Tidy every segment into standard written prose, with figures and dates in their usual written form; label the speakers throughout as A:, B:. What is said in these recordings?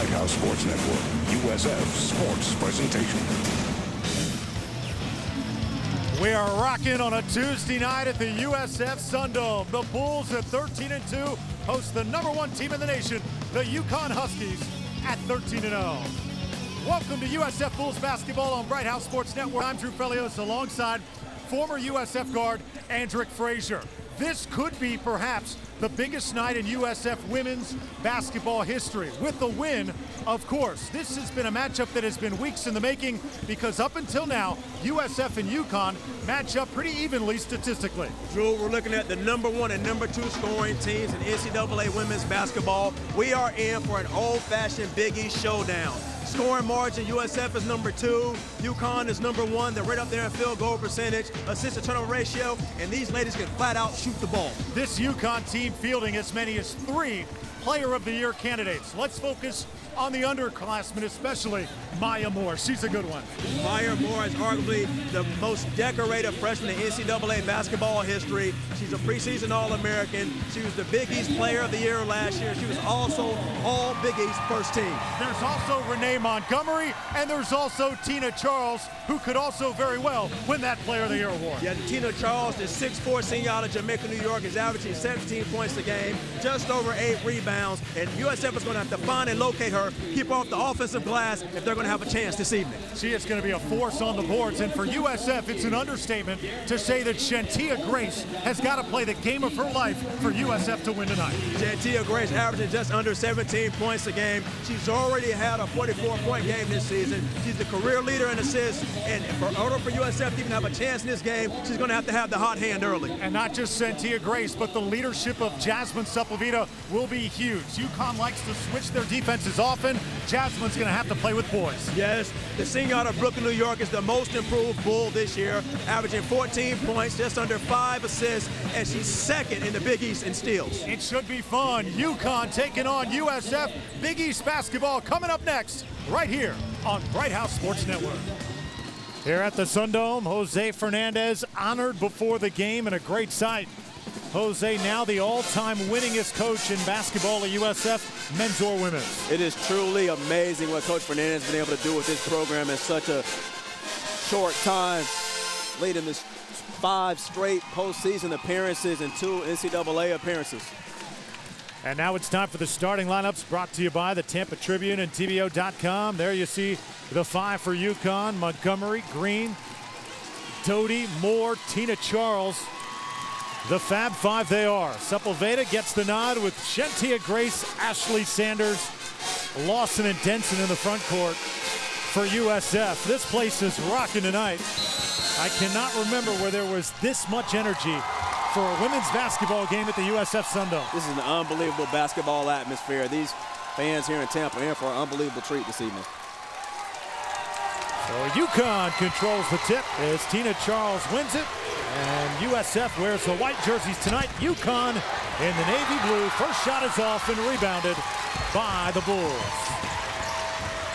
A: Bright House Sports Network, USF Sports Presentation.
B: We are rocking on a Tuesday night at the USF Sundome. The Bulls at 13-2 host the #1 team in the nation, the UConn Huskies, at 13-0. Welcome to USF Bulls basketball on Bright House Sports Network. I'm Drew Felios alongside former USF guard Andrick Frazier. This could be perhaps the biggest night in USF women's basketball history. With the win, of course. This has been a matchup that has been weeks in the making because up until now, USF and UConn match up pretty evenly statistically.
C: Drew, we're looking at the #1 and #2 scoring teams in NCAA women's basketball. We are in for an old-fashioned Big East showdown. Scoring margin, USF is #2, UConn is #1. They're right up there in field goal percentage, assist to turnover ratio, and these ladies can flat out shoot the ball.
B: This UConn team fielding as many as 3 Player of the Year candidates. Let's focus on the underclassmen, especially Maya Moore. She's a good one.
C: Maya Moore is arguably the most decorated freshman in NCAA basketball history. She's a preseason All-American. She was the Big East Player of the Year last year. She was also All Big East first team.
B: There's also Renee Montgomery, and there's also Tina Charles, who could also very well win that Player of the Year award.
C: Yeah, Tina Charles, the 6'4" senior out of Jamaica, New York, is averaging 17 points a game, just over 8 rebounds, and USF is going to have to find and locate her, keep her off the offensive glass if they're going to have a chance this evening.
B: She is going to be a force on the boards, and for USF, it's an understatement to say that Shantia Grace has got to play the game of her life for USF to win tonight.
C: Shantia Grace averaging just under 17 points a game. She's already had a 44-point game this season. She's the career leader in assists, and in order for USF to even have a chance in this game, she's going to have the hot hand early.
B: And not just Shantia Grace, but the leadership of Jasmine Sepulveda will be huge. UConn likes to switch their defenses often. Jasmine's going to have to play with boys.
C: Yes, the senior out of Brooklyn, New York is the most improved Bull this year, averaging 14 points, just under 5 assists, and she's second in the Big East in steals.
B: It should be fun. UConn taking on USF. Big East basketball coming up next, right here on Bright House Sports Network. Here at the Sundome, Jose Fernandez honored before the game, and a great sight. Jose, now the all-time winningest coach in basketball at USF, men's or women's.
D: It is truly amazing what Coach Fernandez has been able to do with this program in such a short time, leading this 5 straight postseason appearances and 2 NCAA appearances.
B: And now it's time for the starting lineups, brought to you by the Tampa Tribune and TVO.com. There you see the 5 for UConn: Montgomery, Green, Doty, Moore, Tina Charles. The Fab 5 they are. Sepulveda gets the nod with Shantia Grace, Ashley Sanders, Lawson and Denson in the front court for USF. This place is rocking tonight. I cannot remember where there was this much energy for a women's basketball game at the USF Sundome.
D: This is an unbelievable basketball atmosphere. These fans here in Tampa are in for an unbelievable treat this evening.
B: So UConn controls the tip as Tina Charles wins it. And USF wears the white jerseys tonight. UConn in the navy blue. First shot is off and rebounded by the Bulls.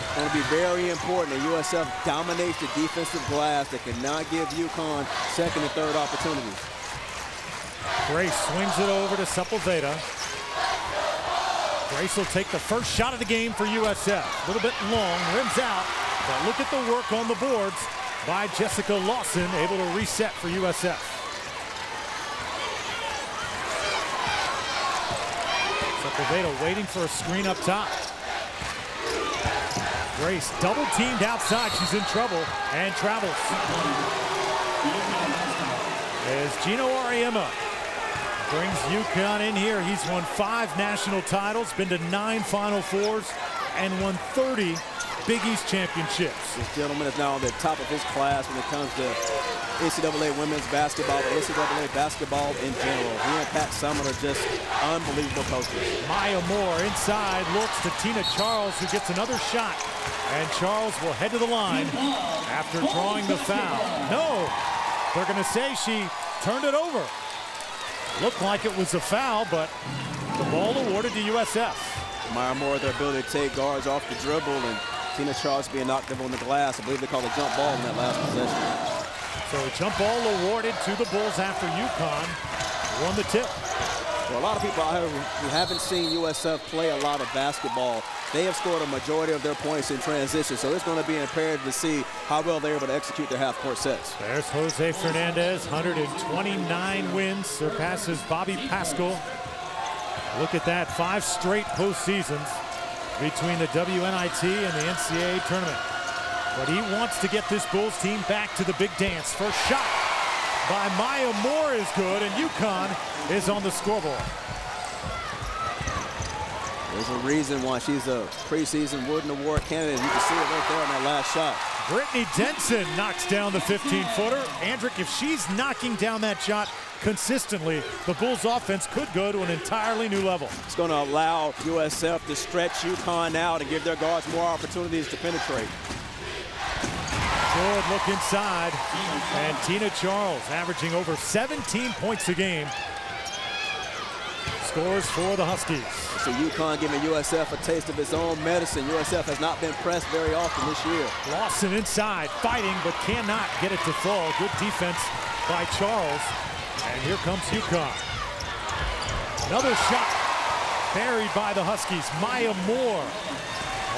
D: It's going to be very important that USF dominates the defensive glass. They cannot give UConn second and third opportunities.
B: Grace swings it over to Sepulveda. Grace will take the first shot of the game for USF. A little bit long, rims out. But look at the work on the boards by Jessica Lawson, able to reset for USF. Sepulveda waiting for a screen up top. Grace double teamed outside. She's in trouble and travels. As Gino Auriemma brings UConn in here. He's won 5 national titles, been to 9 Final Fours, and won 30 Big East championships.
D: This gentleman is now on the top of his class when it comes to NCAA women's basketball, but NCAA basketball in general. He and Pat Summitt are just unbelievable coaches.
B: Maya Moore inside looks to Tina Charles, who gets another shot. And Charles will head to the line after drawing the foul. No, they're going to say she turned it over. Looked like it was a foul, but the ball awarded to USF.
D: Maya Moore, their ability to take guards off the dribble, and Tina Charles being knocked up on the glass. I believe they called a jump ball in that last possession.
B: So a jump ball awarded to the Bulls after UConn won the tip.
D: For a lot of people out here who haven't seen USF play a lot of basketball, they have scored a majority of their points in transition, so it's going to be imperative to see how well they're able to execute their half-court sets.
B: There's Jose Fernandez, 129 wins, surpasses Bobby Pascal. Look at that, 5 straight postseasons between the WNIT and the NCAA tournament. But he wants to get this Bulls team back to the big dance. First shot by Maya Moore is good, and UConn is on the scoreboard.
D: There's a reason why she's a preseason Wooden Award candidate. You can see it right there on that last shot.
B: Brittany Denson knocks down the 15-footer. Andrick, if she's knocking down that shot consistently, the Bulls offense could go to an entirely new level.
D: It's going to allow USF to stretch UConn out and give their guards more opportunities to penetrate.
B: Good look inside, and Tina Charles averaging over 17 points a game. Scores for the Huskies.
D: So UConn giving USF a taste of its own medicine. USF has not been pressed very often this year.
B: Lawson inside, fighting, but cannot get it to fall. Good defense by Charles. And here comes UConn. Another shot buried by the Huskies. Maya Moore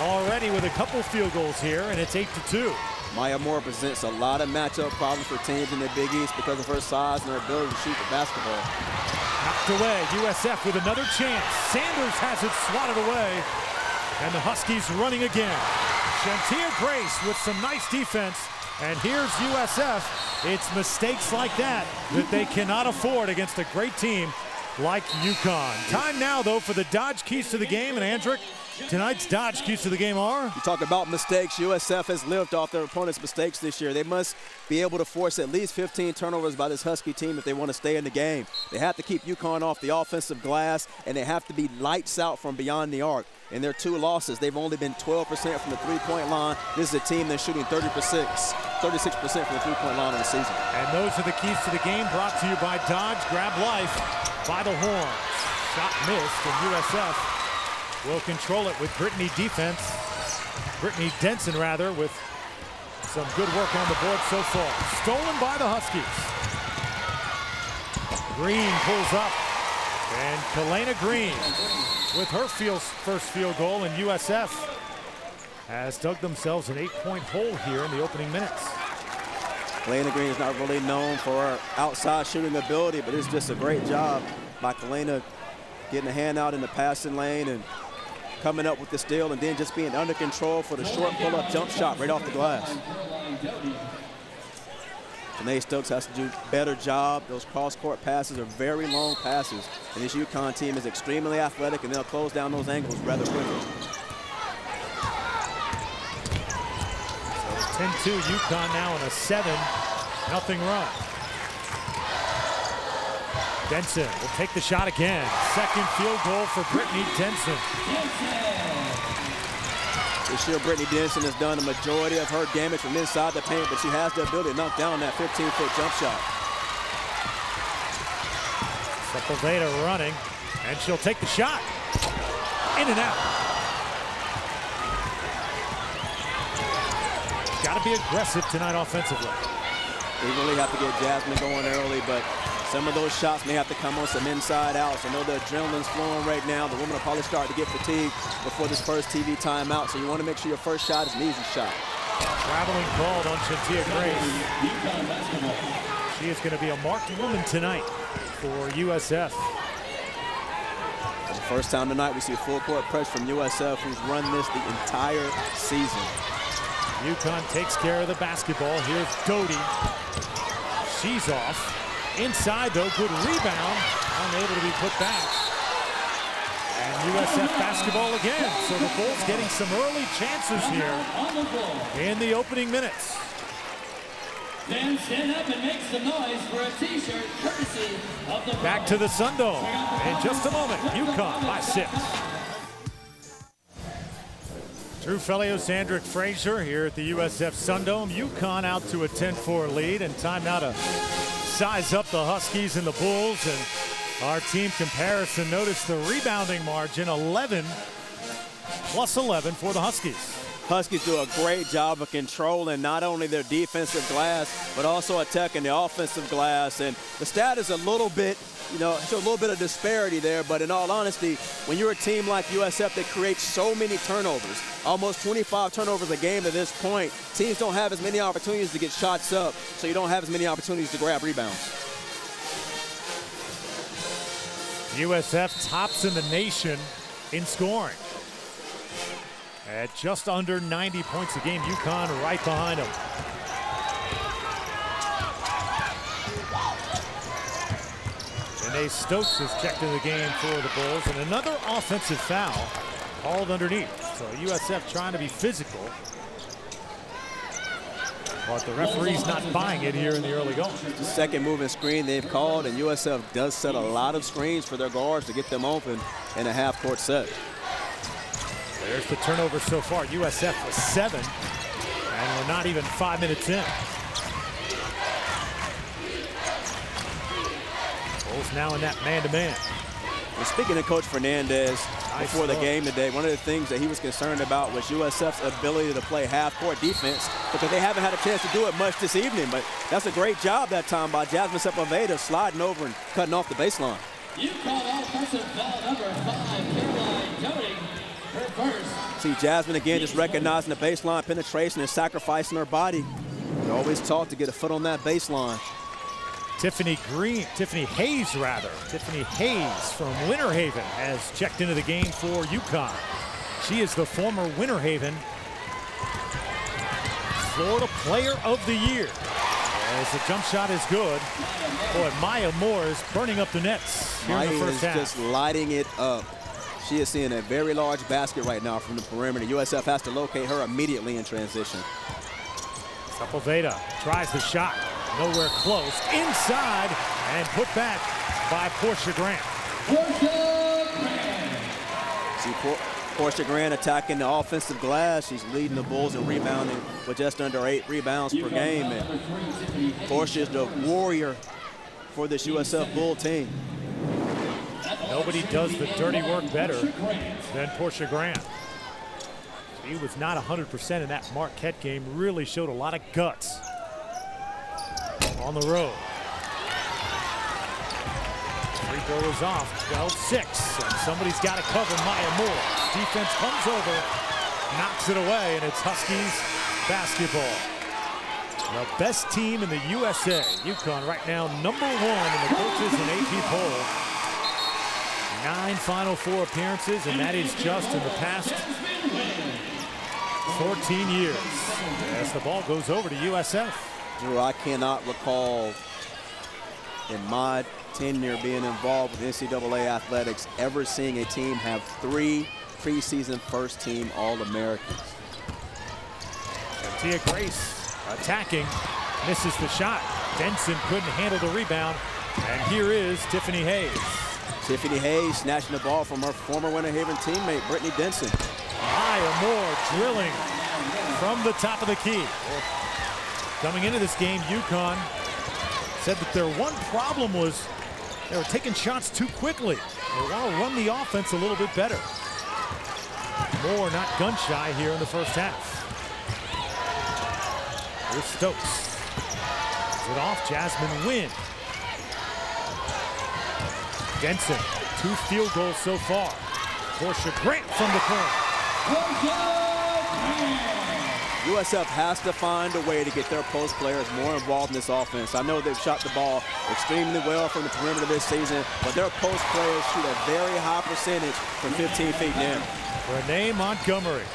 B: already with a couple field goals here, and it's 8-2.
D: Maya Moore presents a lot of matchup problems for teams in the Big East because of her size and her ability to shoot the basketball.
B: Knocked away, USF with another chance. Sanders has it swatted away, and the Huskies running again. Shantia Grace with some nice defense, and here's USF. It's mistakes like that that they cannot afford against a great team like UConn. Time now, though, for the Dodge keys to the game, and Andrick, tonight's Dodge keys to the game are?
D: You talk about mistakes. USF has lived off their opponent's mistakes this year. They must be able to force at least 15 turnovers by this Husky team if they want to stay in the game. They have to keep UConn off the offensive glass, and they have to be lights out from beyond the arc. In their 2 losses, they've only been 12% from the three-point line. This is a team that's shooting 36% from the three-point line in the season.
B: And those are the keys to the game, brought to you by Dodge. Grab life by the horn. Shot missed, and USF will control it with Brittany Brittany Denson, with some good work on the board so far. Stolen by the Huskies. Green pulls up, and Kalena Green with her first field goal, and USF has dug themselves an 8-point hole here in the opening minutes.
D: Kalena Green is not really known for her outside shooting ability, but it's just a great job by Kalena getting a hand out in the passing lane and coming up with the steal, and then just being under control for the short pull-up jump shot right off the glass. Janae Stokes has to do a better job. Those cross-court passes are very long passes, and this UConn team is extremely athletic, and they'll close down those angles rather quickly.
B: So 10-2 UConn now on a 7-0 run. Denson will take the shot again. Second field goal for Brittany Denson.
D: This year, Brittany Denson has done a majority of her damage from inside the paint, but she has the ability to knock down that 15-foot jump shot.
B: Sepulveda running, and she'll take the shot. In and out. Got to be aggressive tonight offensively.
D: They really have to get Jasmine going early, but some of those shots may have to come on some inside outs. I know the adrenaline's flowing right now. The women will probably start to get fatigued before this first TV timeout, so you want to make sure your first shot is an easy shot.
B: Traveling called on Shantia Grace. She is going to be a marked woman tonight for USF.
D: For the first time tonight, we see full court press from USF, who's run this the entire season.
B: UConn takes care of the basketball. Here's Doty. She's off. Inside, though, good rebound. Unable to be put back. And USF basketball again. So the Bulls getting some early chances here in the opening minutes.
E: Then stand up and make some noise for a t-shirt courtesy of the
B: Back to the Sundome in just a moment. UConn by 6. Drew Felios, Andrick Frazier here at the USF Sundome. UConn out to a 10-4 lead, and time now to size up the Huskies and the Bulls. And our team comparison, notice the rebounding margin, 11 plus 11 for the Huskies.
D: Huskies do a great job of controlling not only their defensive glass, but also attacking the offensive glass. And the stat is a little bit, show a little bit of disparity there, but in all honesty, when you're a team like USF that creates so many turnovers, almost 25 turnovers a game to this point, teams don't have as many opportunities to get shots up, so you don't have as many opportunities to grab rebounds.
B: USF tops in the nation in scoring. At just under 90 points a game, UConn right behind them. And Stokes is checked in the game for the Bulls, and another offensive foul called underneath. So USF trying to be physical, but the referee's not buying it here in the early going.
D: The second moving screen they've called, and USF does set a lot of screens for their guards to get them open in a half-court set.
B: There's the turnover so far. USF was 7, and we're not even 5 minutes in. Bulls now in that man-to-man.
D: And speaking of Coach Fernandez, before the game today, one of the things that he was concerned about was USF's ability to play half-court defense, because they haven't had a chance to do it much this evening. But that's a great job that time by Jasmine Sepulveda, sliding over and cutting off the baseline.
E: UConn offensive foul number 5, Caroline Cody, her first.
D: See Jasmine again just recognizing the baseline penetration and sacrificing her body. You're always taught to get a foot on that baseline.
B: Tiffany Hayes from Winter Haven has checked into the game for UConn. She is the former Winter Haven Florida Player of the Year. As the jump shot is good. Boy, Maya Moore is burning up the nets here in the first half.
D: Maya is just lighting it up. She is seeing a very large basket right now from the perimeter. USF has to locate her immediately in transition.
B: Sepulveda tries the shot. Nowhere close. Inside and put back by Portia Grant.
D: See Portia Grant attacking the offensive glass. She's leading the Bulls in rebounding with just under 8 rebounds per game. And Portia is the warrior for this USF Bull team.
B: Nobody does the dirty work better than Portia Grant. He was not 100% in that Marquette game. Really showed a lot of guts on the road. Free throw is off, 12-6, and somebody's got to cover Maya Moore. Defense comes over, knocks it away, and it's Huskies basketball. The best team in the USA, UConn, right now #1 in the coaches and AP poll. 9 Final Four appearances, and that is just in the past 14 years. As the ball goes over to USF.
D: Drew, I cannot recall in my tenure being involved with NCAA athletics ever seeing a team have 3 preseason first-team All-Americans.
B: Tia Grace attacking, misses the shot. Denson couldn't handle the rebound, and here is Tiffany Hayes.
D: Tiffany Hayes snatching the ball from her former Winter Haven teammate, Brittany Denson.
B: Maya Moore drilling from the top of the key. Coming into this game, UConn said that their one problem was they were taking shots too quickly. They want to run the offense a little bit better. Moore not gun shy here in the first half. Here's Stokes. Is it off? Jasmine Wynn. Denson, 2 field goals so far. Portia Grant from the corner.
D: USF has to find a way to get their post players more involved in this offense. I know they've shot the ball extremely well from the perimeter this season, but their post players shoot a very high percentage from 15 feet in.
B: Renee Montgomery,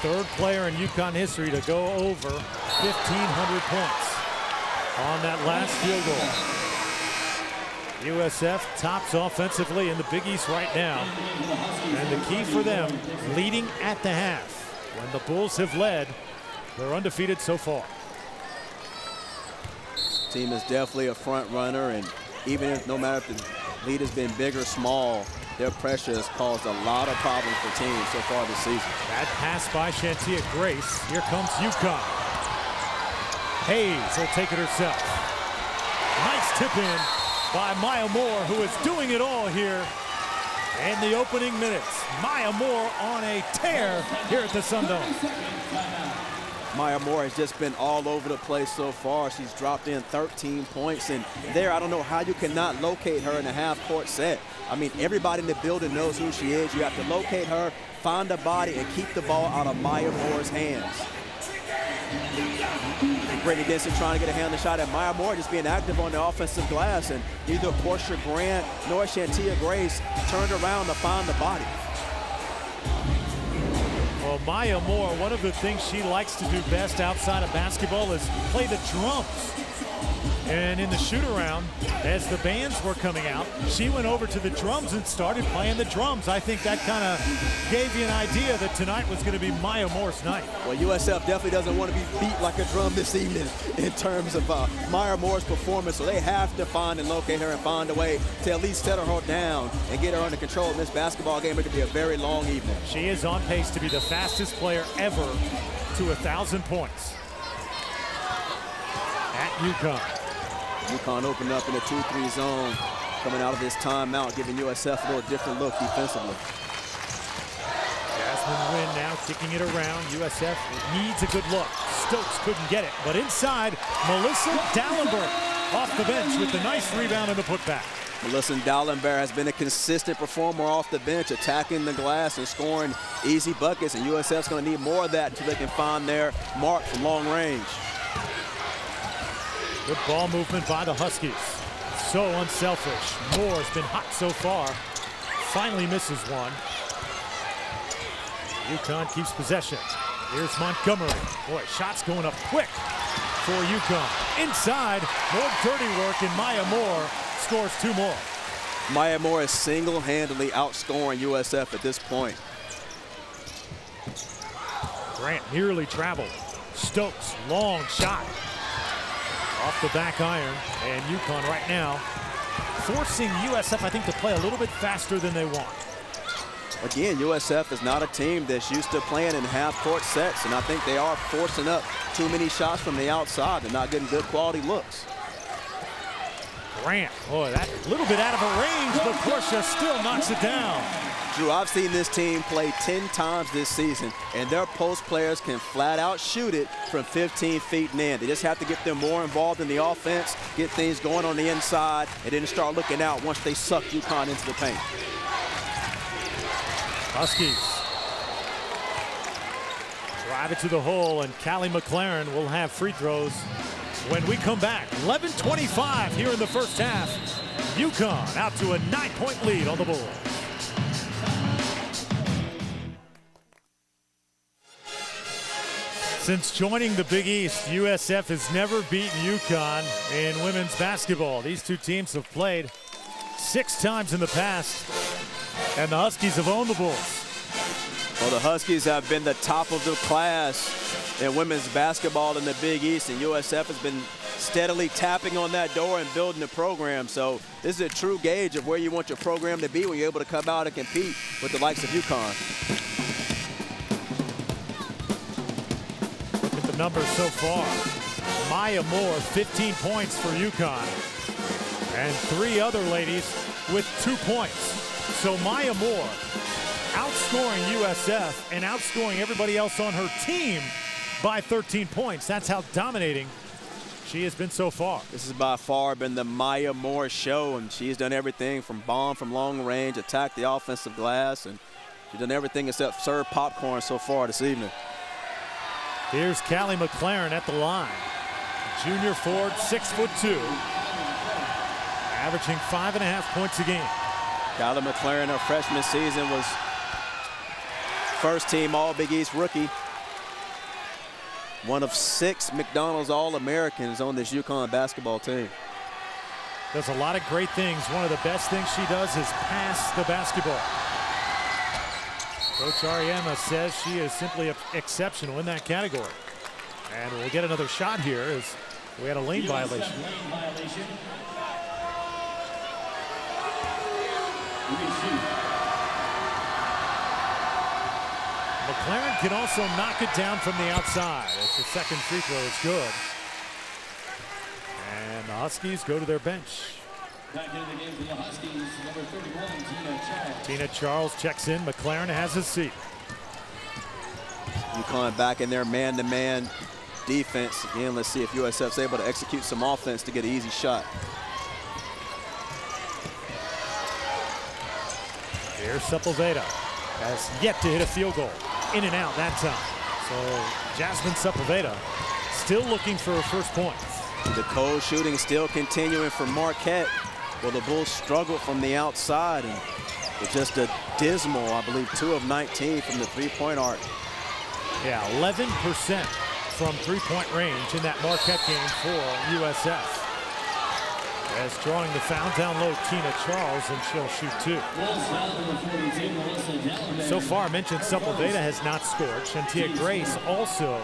B: 3rd player in UConn history to go over 1,500 points on that last field goal. USF tops offensively in the Big East right now, and the key for them, leading at the half. When the Bulls have led, they're undefeated so far.
D: Team is definitely a front runner, and even if no matter if the lead has been big or small, their pressure has caused a lot of problems for teams so far this season.
B: That pass by Shantia Grace. Here comes UConn. Hayes will take it herself. Nice tip in by Maya Moore, who is doing it all here In the opening minutes, Maya Moore on a tear here at the Sundome.
D: Maya Moore has just been all over the place so far. She's dropped in 13 points, and there, I don't know how you cannot locate her in a half-court set. I mean, everybody in the building knows who she is. You have to locate her, find the body, and keep the ball out of Maya Moore's hands. Brittany Denson trying to get a hand on the shot, and Maya Moore just being active on the offensive glass, and neither Portia Grant nor Shantia Grace turned around to find the body.
B: Well, Maya Moore, one of the things she likes to do best outside of basketball is play the drums. And in the shoot-around, as the bands were coming out, she went over to the drums and started playing the drums. I think that kind of gave you an idea that tonight was going to be Maya Moore's night.
D: Well, USF definitely doesn't want to be beat like a drum this evening in terms of Maya Moore's performance, so they have to find and locate her and find a way to at least settle her down and get her under control in this basketball game. It could be a very long evening.
B: She is on pace to be the fastest player ever to 1,000 points at UConn.
D: UConn opened up in a 2-3 zone, coming out of this timeout, giving USF a little different look defensively.
B: Jasmine Wynn now kicking it around. USF needs a good look. Stokes couldn't get it, but inside, Melissa Dallenberg off the bench with the nice rebound and the putback.
D: Melissa Dallenberg has been a consistent performer off the bench, attacking the glass and scoring easy buckets, and USF's going to need more of that until they can find their mark from long range.
B: Good ball movement by the Huskies. So unselfish. Moore's been hot so far. Finally misses one. UConn keeps possession. Here's Montgomery. Boy, shots going up quick for UConn. Inside, more dirty work, and Maya Moore scores two more.
D: Maya Moore is single-handedly outscoring USF at this point.
B: Grant nearly traveled. Stokes, long shot. Off the back iron, and UConn right now forcing USF, I think, to play a little bit faster than they want.
D: Again, USF is not a team that's used to playing in half-court sets, and I think they are forcing up too many shots from the outside. They're not getting good quality looks.
B: Grant, boy, that little bit out of her range, but Portia still knocks it down.
D: Drew, I've seen this team play 10 times this season, and their post players can flat out shoot it from 15 feet and in. They just have to get them more involved in the offense, get things going on the inside, and then start looking out once they suck UConn into the paint.
B: Huskies drive it to the hole, and Callie McLaren will have free throws when we come back. 11:25 here in the first half. UConn out to a 9-point lead on the Bulls. Since joining the Big East, USF has never beaten UConn in women's basketball. These two teams have played 6 times in the past, and the Huskies have owned the Bulls.
D: Well, the Huskies have been the top of the class in women's basketball in the Big East, and USF has been steadily tapping on that door and building the program. So this is a true gauge of where you want your program to be when you're able to come out and compete with the likes of UConn.
B: Numbers so far. Maya Moore, 15 points for UConn. And 3 other ladies with 2 points. So Maya Moore outscoring USF and outscoring everybody else on her team by 13 points. That's how dominating she has been so far.
D: This has by far been the Maya Moore show, and she's done everything from bomb from long range, attack the offensive glass, and she's done everything except serve popcorn so far this evening.
B: Here's Callie McLaren at the line. Junior forward, 6'2", averaging 5.5 points a game.
D: Callie McLaren, her freshman season, was first-team All-Big East rookie. One of 6 McDonald's All-Americans on this UConn basketball team.
B: Does a lot of great things. One of the best things she does is pass the basketball. Coach Ariema says she is simply exceptional in that category. And we'll get another shot here as we had a lane violation. McLaren can also knock it down from the outside. As the second free throw is good. And the Huskies go to their bench.
E: Back into the game for the Huskies, number 31, Tina Charles.
B: Tina Charles checks in. McLaren has his seat.
D: UConn back in their man-to-man defense. Again, let's see if USF's able to execute some offense to get an easy shot.
B: Here's Sepulveda. Has yet to hit a field goal. In and out that time. So Jasmine Sepulveda still looking for her first points.
D: The cold shooting still continuing for Marquette. Well, the Bulls struggled from the outside and with just a dismal, I believe, 2 of 19 from the three-point arc.
B: Yeah, 11% from three-point range in that Marquette game for USF. As drawing the foul down low, Tina Charles, and she'll shoot 2. So far, I mentioned Sepulveda has not scored. Shantia Grace also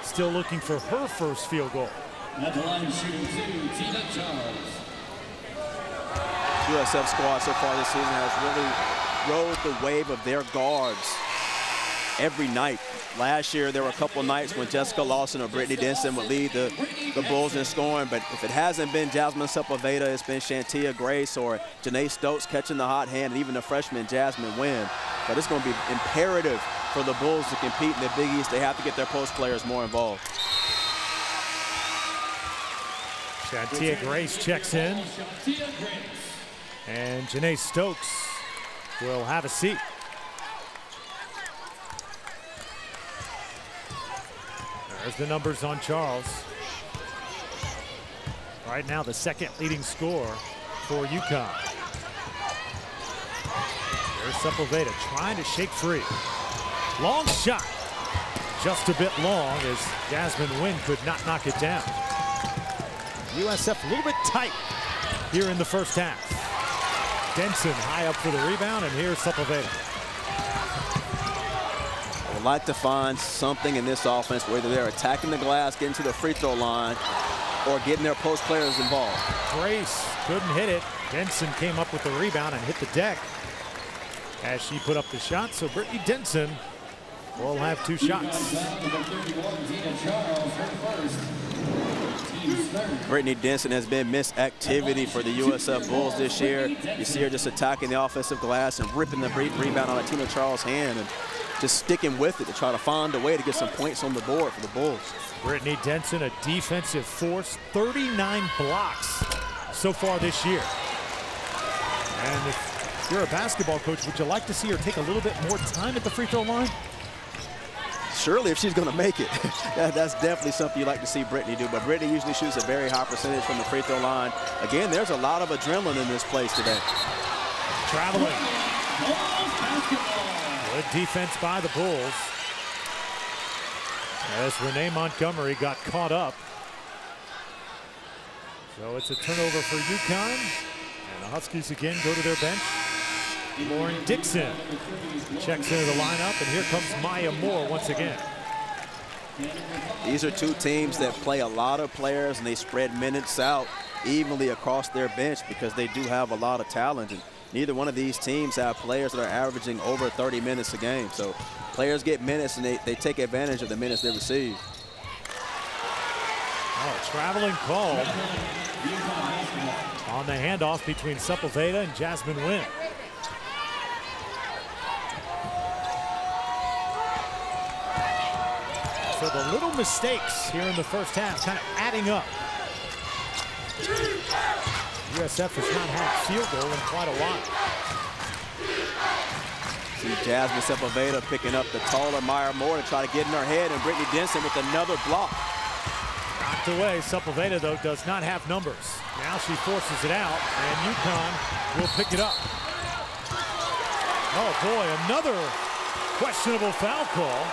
B: still looking for her first field goal.
E: At the line shooting 2, Tina Charles.
D: USF squad so far this season has really rode the wave of their guards every night. Last year, there were a couple nights when Jessica Lawson or Brittany Denson would lead the Bulls in scoring, but if it hasn't been Jasmine Sepulveda, it's been Shantia Grace or Janae Stokes catching the hot hand, and even the freshman Jasmine Nguyen. But it's going to be imperative for the Bulls to compete in the Big East. They have to get their post players more involved.
B: Shantia Grace checks in, and Janae Stokes will have a seat. There's the numbers on Charles. Right now, the second leading scorer for UConn. There's Sepulveda trying to shake free. Long shot. Just a bit long as Jasmine Nguyen could not knock it down. USF a little bit tight here in the first half. Denson high up for the rebound, and here's Sepulveda.
D: I would like to find something in this offense, whether they're attacking the glass, getting to the free throw line, or getting their post players involved.
B: Grace couldn't hit it. Denson came up with the rebound and hit the deck as she put up the shot. So Brittany Denson will have 2 shots.
D: Brittany Denson has been missed activity for the USF Bulls this year. You see her just attacking the offensive glass and ripping the rebound out of Tina Charles' hand and just sticking with it to try to find a way to get some points on the board for the Bulls.
B: Brittany Denson, a defensive force, 39 blocks so far this year. And if you're a basketball coach, would you like to see her take a little bit more time at the free throw line?
D: Surely, if she's going to make it. That's definitely something you like to see Brittany do. But Brittany usually shoots a very high percentage from the free throw line. Again, there's a lot of adrenaline in this place today.
B: Traveling. Good defense by the Bulls as Renee Montgomery got caught up. So it's a turnover for UConn, and the Huskies again go to their bench. Lauren Dixon checks into the lineup, and here comes Maya Moore once again.
D: These are 2 teams that play a lot of players, and they spread minutes out evenly across their bench because they do have a lot of talent. And neither one of these teams have players that are averaging over 30 minutes a game. So players get minutes, and they take advantage of the minutes they receive.
B: Oh, traveling call on the handoff between Sepulveda and Jasmine Nguyen. So the little mistakes here in the first half kind of adding up. USF has not had a field goal in quite a while.
D: See Jasmine Sepulveda picking up the taller Maya Moore to try to get in her head, and Brittany Denson with another block.
B: Knocked away. Sepulveda, though, does not have numbers. Now she forces it out, and UConn will pick it up. Oh, boy, another questionable foul call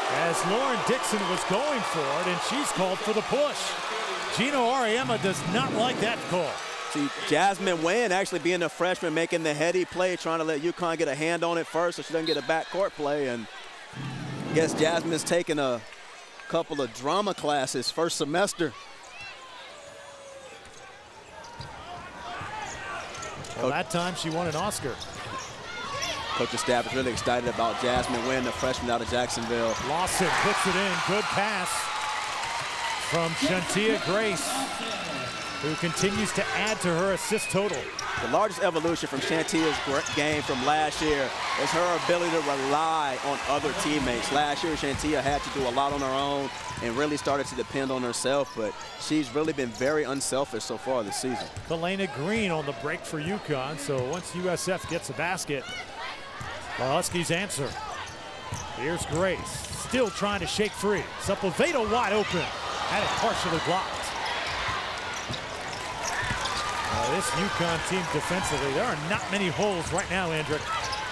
B: as Lauren Dixon was going for it, and she's called for the push. Gino Auriemma does not like that call.
D: See, Jasmine Nguyen actually being a freshman, making the heady play, trying to let UConn get a hand on it first so she doesn't get a backcourt play. And I guess Jasmine's taking a couple of drama classes first semester.
B: Well, that time she won an Oscar.
D: Coach's staff is really excited about Jasmine Nguyen, the freshman out of Jacksonville.
B: Lawson puts it in. Good pass from Shantia Grace. who continues to add to her assist total.
D: The largest evolution from Shantia's game from last year is her ability to rely on other teammates. Last year, Shantia had to do a lot on her own and really started to depend on herself, but she's really been very unselfish so far this season.
B: Kalena Green on the break for UConn, so once USF gets a basket, the Huskies answer. Here's Grace, still trying to shake free. Sepulveda wide open, had it partially blocked. This UConn team defensively, there are not many holes right now, Andrick,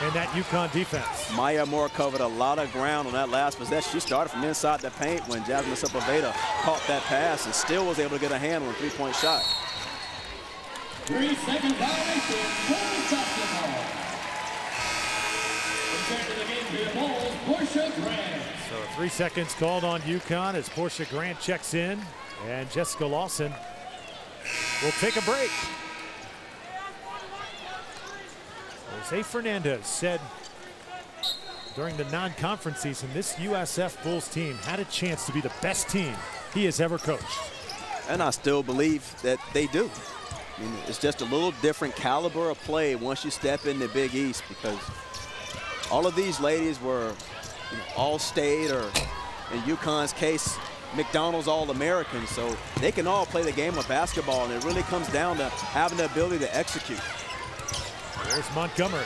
B: in that UConn defense.
D: Maya Moore covered a lot of ground on that last possession. She started from inside the paint when Jasmine Sepulveda caught that pass and still was able to get a hand on a three-point shot.
E: 3-second violation, Bulls basketball. Return to the game for your Bulls, Portia Grant.
B: So 3 seconds called on UConn as Portia Grant checks in, and Jessica Lawson will take a break. Jose Fernandez said during the non-conference season, this USF Bulls team had a chance to be the best team he has ever coached.
D: And I still believe that they do. I mean, it's just a little different caliber of play once you step in the Big East, because all of these ladies were All-State, or in UConn's case, McDonald's All-Americans, so they can all play the game of basketball, and it really comes down to having the ability to execute.
B: There's Montgomery.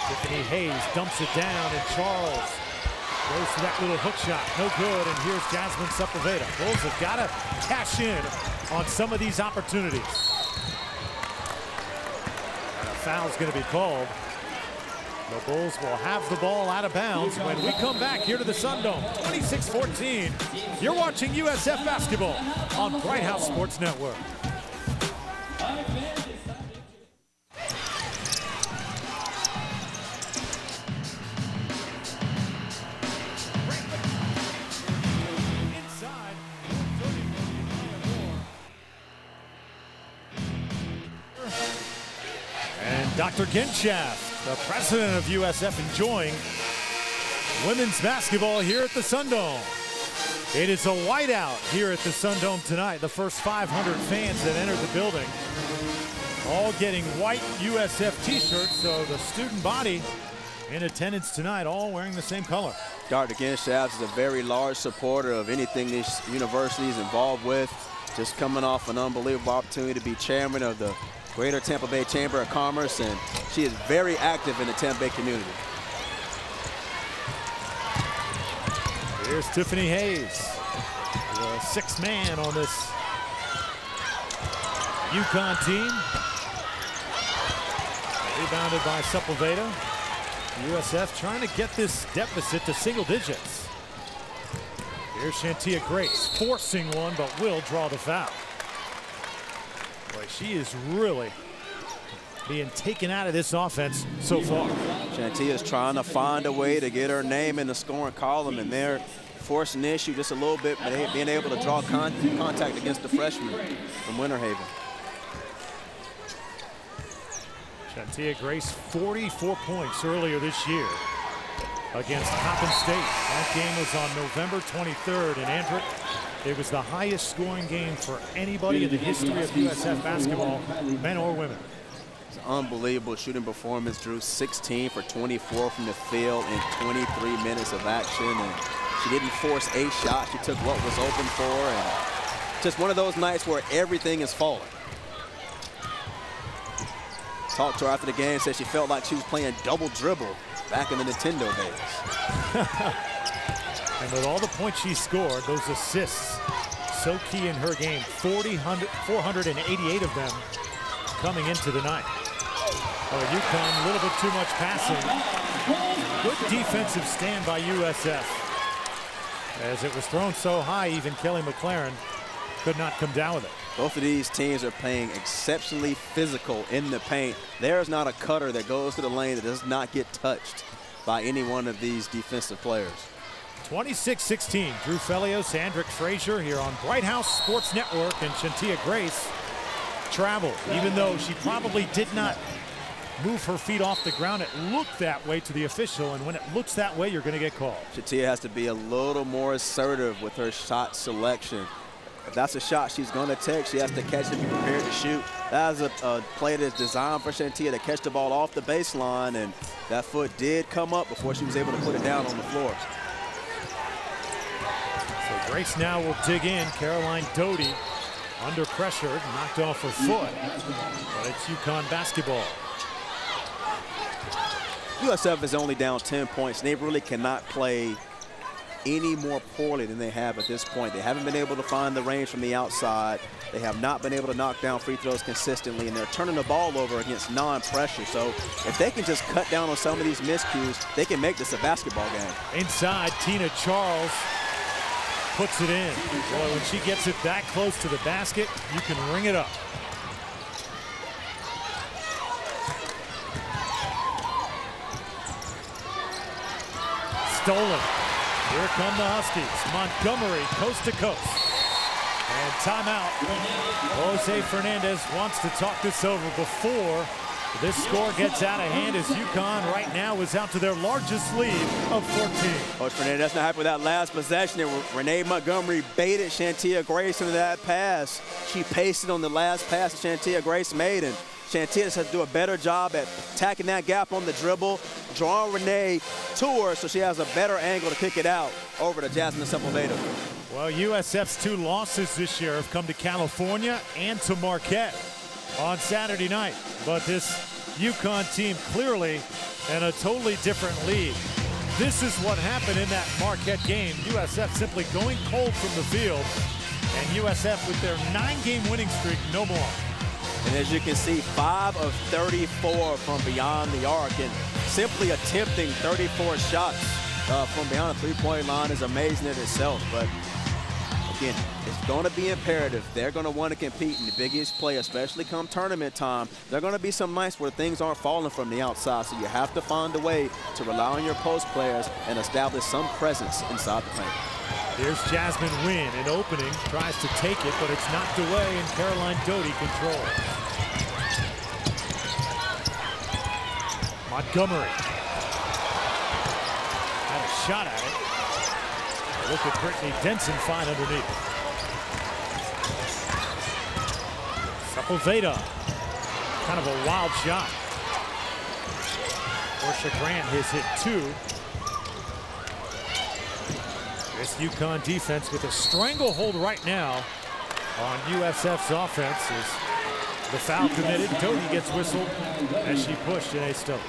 B: Tiffany Hayes dumps it down, and Charles goes to that little hook shot. No good, and here's Jasmine Sepulveda. Bulls have got to cash in on some of these opportunities. And a foul's going to be called. The Bulls will have the ball out of bounds when we come back here to the Sundome. 26-14. You're watching USF basketball on Bright House Sports Network. And Dr. Ginshaft, the president of USF, enjoying women's basketball here at the Sundome. It is a whiteout here at the Sundome tonight. The first 500 fans that entered the building all getting white USF t-shirts, so the student body in attendance tonight all wearing the same color.
D: Dr. Ginshaft is a very large supporter of anything this university is involved with. Just coming off an unbelievable opportunity to be chairman of the Greater Tampa Bay Chamber of Commerce, and she is very active in the Tampa Bay community.
B: Here's Tiffany Hayes, the sixth man on this UConn team. Rebounded by Sepulveda. USF trying to get this deficit to single digits. Here's Shantia Grace forcing one, but will draw the foul. Boy, she is really being taken out of this offense so far.
D: Shantia is trying to find a way to get her name in the scoring column, and they're forcing the issue just a little bit, but being able to draw contact against the freshman from Winter Haven.
B: Shantia Grace, 44 points earlier this year against Coppin State. That game was on November 23rd, and Andrick, it was the highest scoring game for anybody in the history of USF basketball, men or women.
D: It's an unbelievable shooting performance, Drew. 16 for 24 from the field in 23 minutes of action, and she didn't force a shot. She took what was open for, and just one of those nights where everything is falling. Talked to her after the game, said she felt like she was playing double dribble back in the Nintendo days.
B: And with all the points she scored, those assists, so key in her game, 488 of them coming into the night. UConn, a little bit too much passing. Good defensive stand by USF. As it was thrown so high, even Kelly McLaren could not come down with it.
D: Both of these teams are playing exceptionally physical in the paint. There is not a cutter that goes to the lane that does not get touched by any one of these defensive players.
B: 26-16, Drew Felios, Andrick Frazier here on Bright House Sports Network, and Shantia Grace traveled. Even though she probably did not move her feet off the ground, it looked that way to the official, and when it looks that way, you're going to get called.
D: Shantia has to be a little more assertive with her shot selection. If that's a shot she's going to take, she has to catch it and be prepared to shoot. That is a play that's designed for Shantia to catch the ball off the baseline, and that foot did come up before she was able to put it down on the floor.
B: So Grace now will dig in. Caroline Doty under pressure, knocked off her foot, but it's UConn basketball.
D: USF is only down 10 points. They really cannot play any more poorly than they have at this point. They haven't been able to find the range from the outside. They have not been able to knock down free throws consistently, and they're turning the ball over against non-pressure. So if they can just cut down on some of these miscues, they can make this a basketball game.
B: Inside, Tina Charles puts it in. Boy, when she gets it that close to the basket, you can ring it up. Stolen. Here come the Huskies. Montgomery coast to coast. And timeout. Jose Fernandez wants to talk this over before this score gets out of hand, as UConn right now is out to their largest lead of 14.
D: Coach Fernandez not happy with that last possession. Renee Montgomery baited Shantia Grace into that pass. She pasted on the last pass that Shantia Grace made, and Shantia has to do a better job at attacking that gap on the dribble, drawing Renee to her so she has a better angle to kick it out over to Jasmine Sepulveda.
B: Well, USF's 2 losses this year have come to California and to Marquette on Saturday night. But this UConn team clearly in a totally different league. This is what happened in that Marquette game. USF simply going cold from the field, and USF with their 9-game winning streak no more.
D: And as you can see, 5 of 34 from beyond the arc, and simply attempting 34 shots from beyond the three-point line is amazing in itself. But again, it's going to be imperative. They're going to want to compete in the Big East play, especially come tournament time. There are going to be some nights where things aren't falling from the outside, so you have to find a way to rely on your post players and establish some presence inside the paint.
B: Here's Jasmine Wynn, an opening, tries to take it, but it's knocked away, and Caroline Doty controls. Montgomery had a shot at it. Look at Brittany Denson find underneath. Sepulveda, kind of a wild shot. Portia Grant has hit 2. This UConn defense with a stranglehold right now on USF's offense is the foul committed. Doty gets whistled as she pushed Janae Stokes.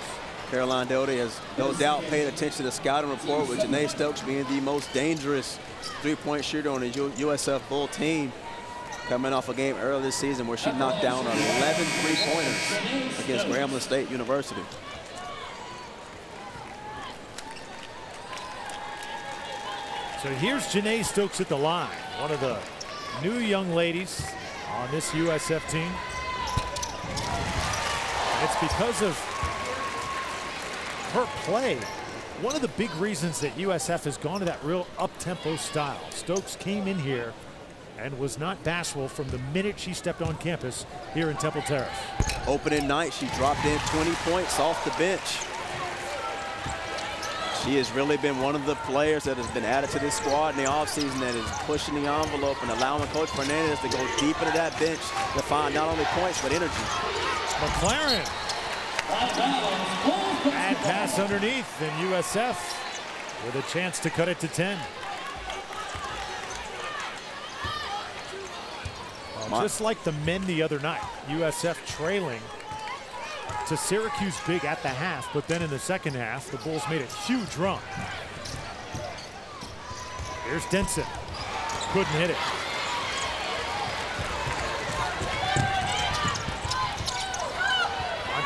D: Caroline Doty has no doubt paid attention to the scouting report, with Janae Stokes being the most dangerous three-point shooter on the USF Bull team, coming off a game earlier this season where she knocked down 11 three-pointers against Grambling State University.
B: So here's Janae Stokes at the line, one of the new young ladies on this USF team. It's because of her play. One of the big reasons that USF has gone to that real up-tempo style. Stokes came in here and was not bashful from the minute she stepped on campus here in Temple Terrace.
D: Opening night, she dropped in 20 points off the bench. She has really been one of the players that has been added to this squad in the offseason that is pushing the envelope and allowing Coach Fernandez to go deep into that bench to find not only points but energy.
B: McLaren. Bad pass underneath, and USF with a chance to cut it to 10. Well, just like the men the other night, USF trailing to Syracuse big at the half, but then in the second half, the Bulls made a huge run. Here's Denson. Couldn't hit it.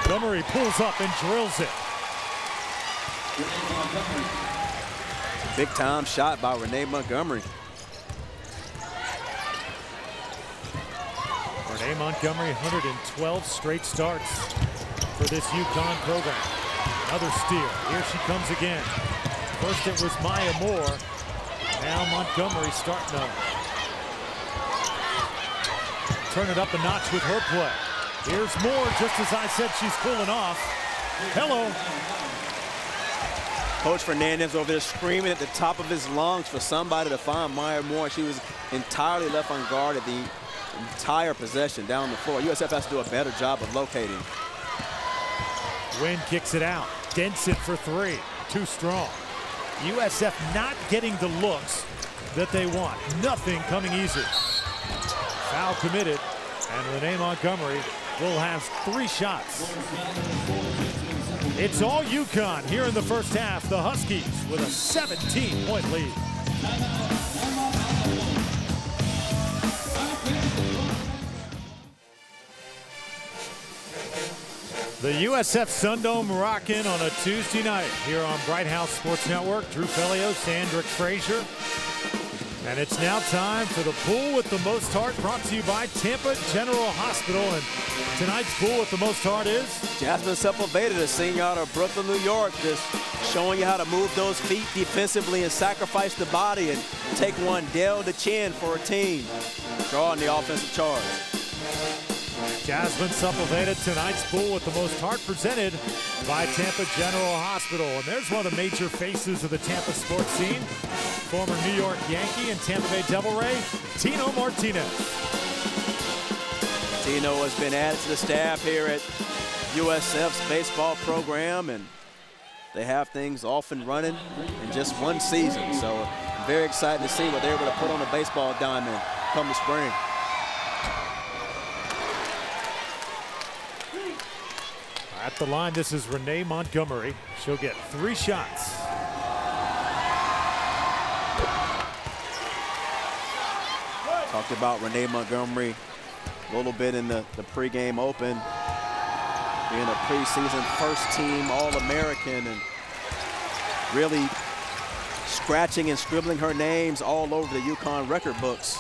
B: Montgomery pulls up and drills it.
D: Big time shot by Renee Montgomery.
B: Renee Montgomery, 112 straight starts for this UConn program. Another steal. Here she comes again. First it was Maya Moore. Now Montgomery starting to turn it up a notch with her play. Here's Moore, just as I said she's cooling off. Hello.
D: Coach Fernandez over there screaming at the top of his lungs for somebody to find Maya Moore. She was entirely left unguarded the entire possession down the floor. USF has to do a better job of locating.
B: Wynn kicks it out. Denson for three. Too strong. USF not getting the looks that they want. Nothing coming easy. Foul committed, and Renee Montgomery will have 3 shots. It's all UConn here in the first half. The Huskies with a 17-point lead. The USF Sundome rocking on a Tuesday night here on Bright House Sports Network. Drew Felios, Sandrick Frazier. And it's now time for the Pool with the Most Heart, brought to you by Tampa General Hospital. And tonight's Pool with the Most Heart is
D: Jasmine Sepulveda, the senior out of Brooklyn, New York, just showing you how to move those feet defensively and sacrifice the body and take one Dell to chin for a team. Drawing the offensive charge.
B: Jasmine Sepulveda, tonight's Pool with the Most Heart, presented by Tampa General Hospital. And there's one of the major faces of the Tampa sports scene, former New York Yankee and Tampa Bay Devil Ray, Tino Martinez.
D: Tino has been added to the staff here at USF's baseball program, and they have things off and running in just one season. So I'm very excited to see what they're able to put on the baseball diamond come the spring.
B: At the line, this is Renee Montgomery. She'll get 3 shots.
D: Talked about Renee Montgomery a little bit in the pregame open, being a preseason first-team All-American and really scratching and scribbling her names all over the UConn record books.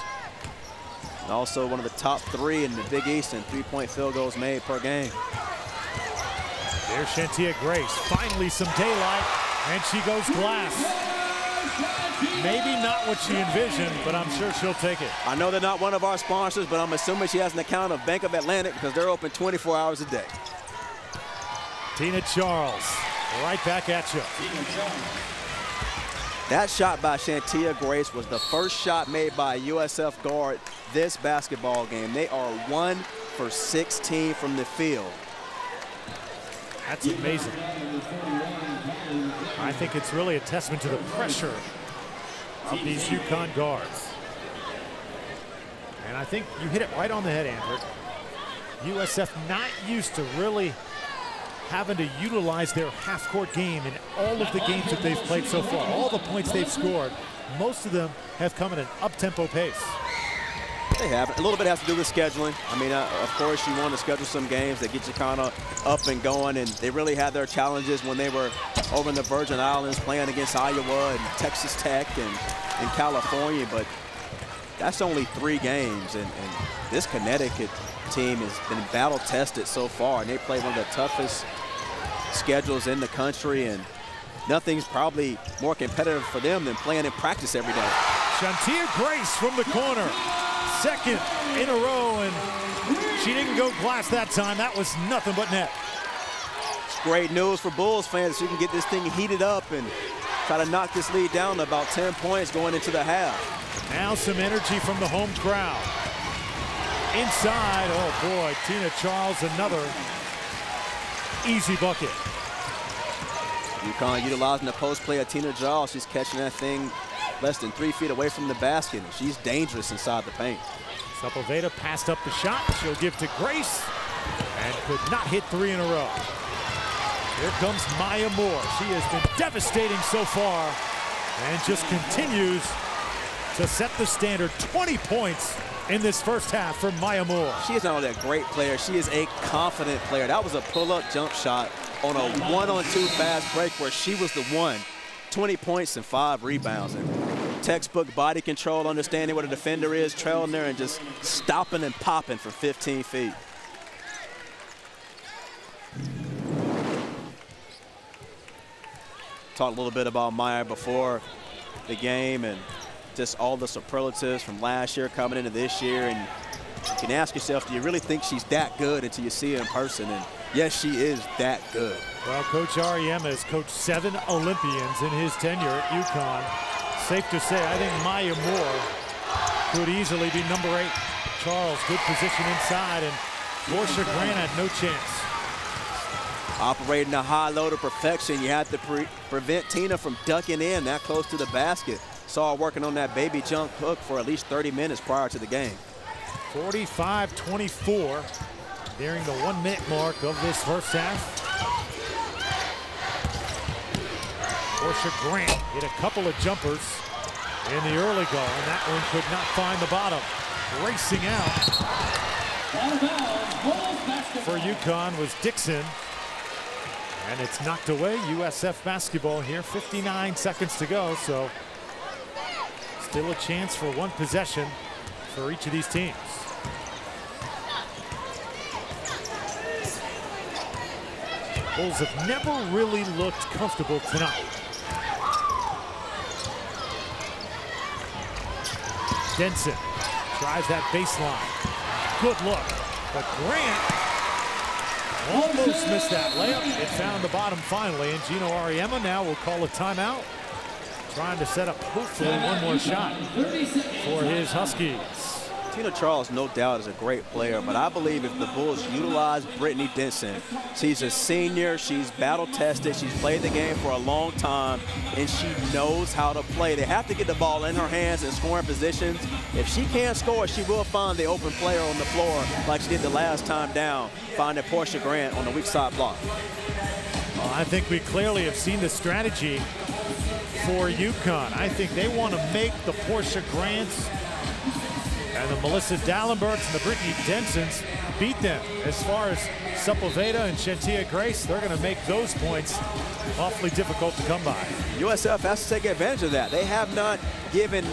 D: And also one of the top 3 in the Big East in 3-point field goals made per game.
B: There's Shantia Grace. Finally some daylight, and she goes glass. Maybe not what she envisioned, but I'm sure she'll take it.
D: I know they're not one of our sponsors, but I'm assuming she has an account of Bank of Atlantic because they're open 24 hours a day.
B: Tina Charles, right back at you.
D: That shot by Shantia Grace was the first shot made by a USF guard this basketball game. They are 1 for 16 from the field.
B: That's amazing. I think it's really a testament to the pressure of these UConn guards. And I think you hit it right on the head, Andrew. USF not used to really having to utilize their half-court game in all of the games that they've played so far. All the points they've scored, most of them have come at an up-tempo pace.
D: They haven't. A little bit has to do with scheduling. I mean, of course, you want to schedule some games that get you kind of up and going, and they really had their challenges when they were over in the Virgin Islands playing against Iowa and Texas Tech and California, but that's only 3 games, and this Connecticut team has been battle-tested so far, and they play one of the toughest schedules in the country, and nothing's probably more competitive for them than playing in practice every day.
B: Shantia Grace from the corner. Second in a row, and she didn't go glass that time. That was nothing but net.
D: It's great news for Bulls fans. You can get this thing heated up and try to knock this lead down to about 10 points going into the half.
B: Now some energy from the home crowd. Inside, oh boy, Tina Charles, another easy bucket.
D: UConn utilizing the post play of Tina Charles. She's catching that thing less than 3 feet away from the basket. She's dangerous inside the paint.
B: Sepulveda passed up the shot. She'll give to Grace and could not hit 3 in a row. Here comes Maya Moore. She has been devastating so far and just continues to set the standard. 20 points in this first half for Maya Moore.
D: She is not only a great player, she is a confident player. That was a pull-up jump shot on a 1-on-2 fast break where she was the one. 20 points and 5 rebounds. And textbook body control, understanding what a defender is, trailing there and just stopping and popping for 15 feet. Talked a little bit about Maya before the game and just all the superlatives from last year coming into this year. And you can ask yourself, do you really think she's that good until you see her in person? And Yes, she is that good.
B: Well, Coach Ariema has coached 7 Olympians in his tenure at UConn. Safe to say, I think Maya Moore could easily be number 8. Charles, good position inside, and Portia Grant had no chance.
D: Operating a high low to perfection. You have to prevent Tina from ducking in that close to the basket. Saw her working on that baby jump hook for at least 30 minutes prior to the game.
B: 45-24 nearing the 1-minute mark of this first half. Portia Grant hit a couple of jumpers in the early goal, and that one could not find the bottom. Racing out for UConn was Dixon, and it's knocked away. USF basketball here, 59 seconds to go, so still a chance for one possession for each of these teams. Bulls have never really looked comfortable tonight. Denson tries that baseline. Good look, but Grant almost missed that layup. It found the bottom finally, and Gino Ariema now will call a timeout, trying to set up hopefully one more shot for his Huskies.
D: Tina Charles, no doubt, is a great player, but I believe if the Bulls utilize Brittany Denson, she's a senior, she's battle-tested, she's played the game for a long time, and she knows how to play. They have to get the ball in her hands and scoring positions. If she can't score, she will find the open player on the floor like she did the last time down, finding Portia Grant on the weak side block.
B: Well, I think we clearly have seen the strategy for UConn. I think they want to make the Portia Grants and the Melissa Dallenbergs and the Brittany Densons beat them. As far as Sepulveda and Shantia Grace, they're going to make those points awfully difficult to come by.
D: USF has to take advantage of that. They have not given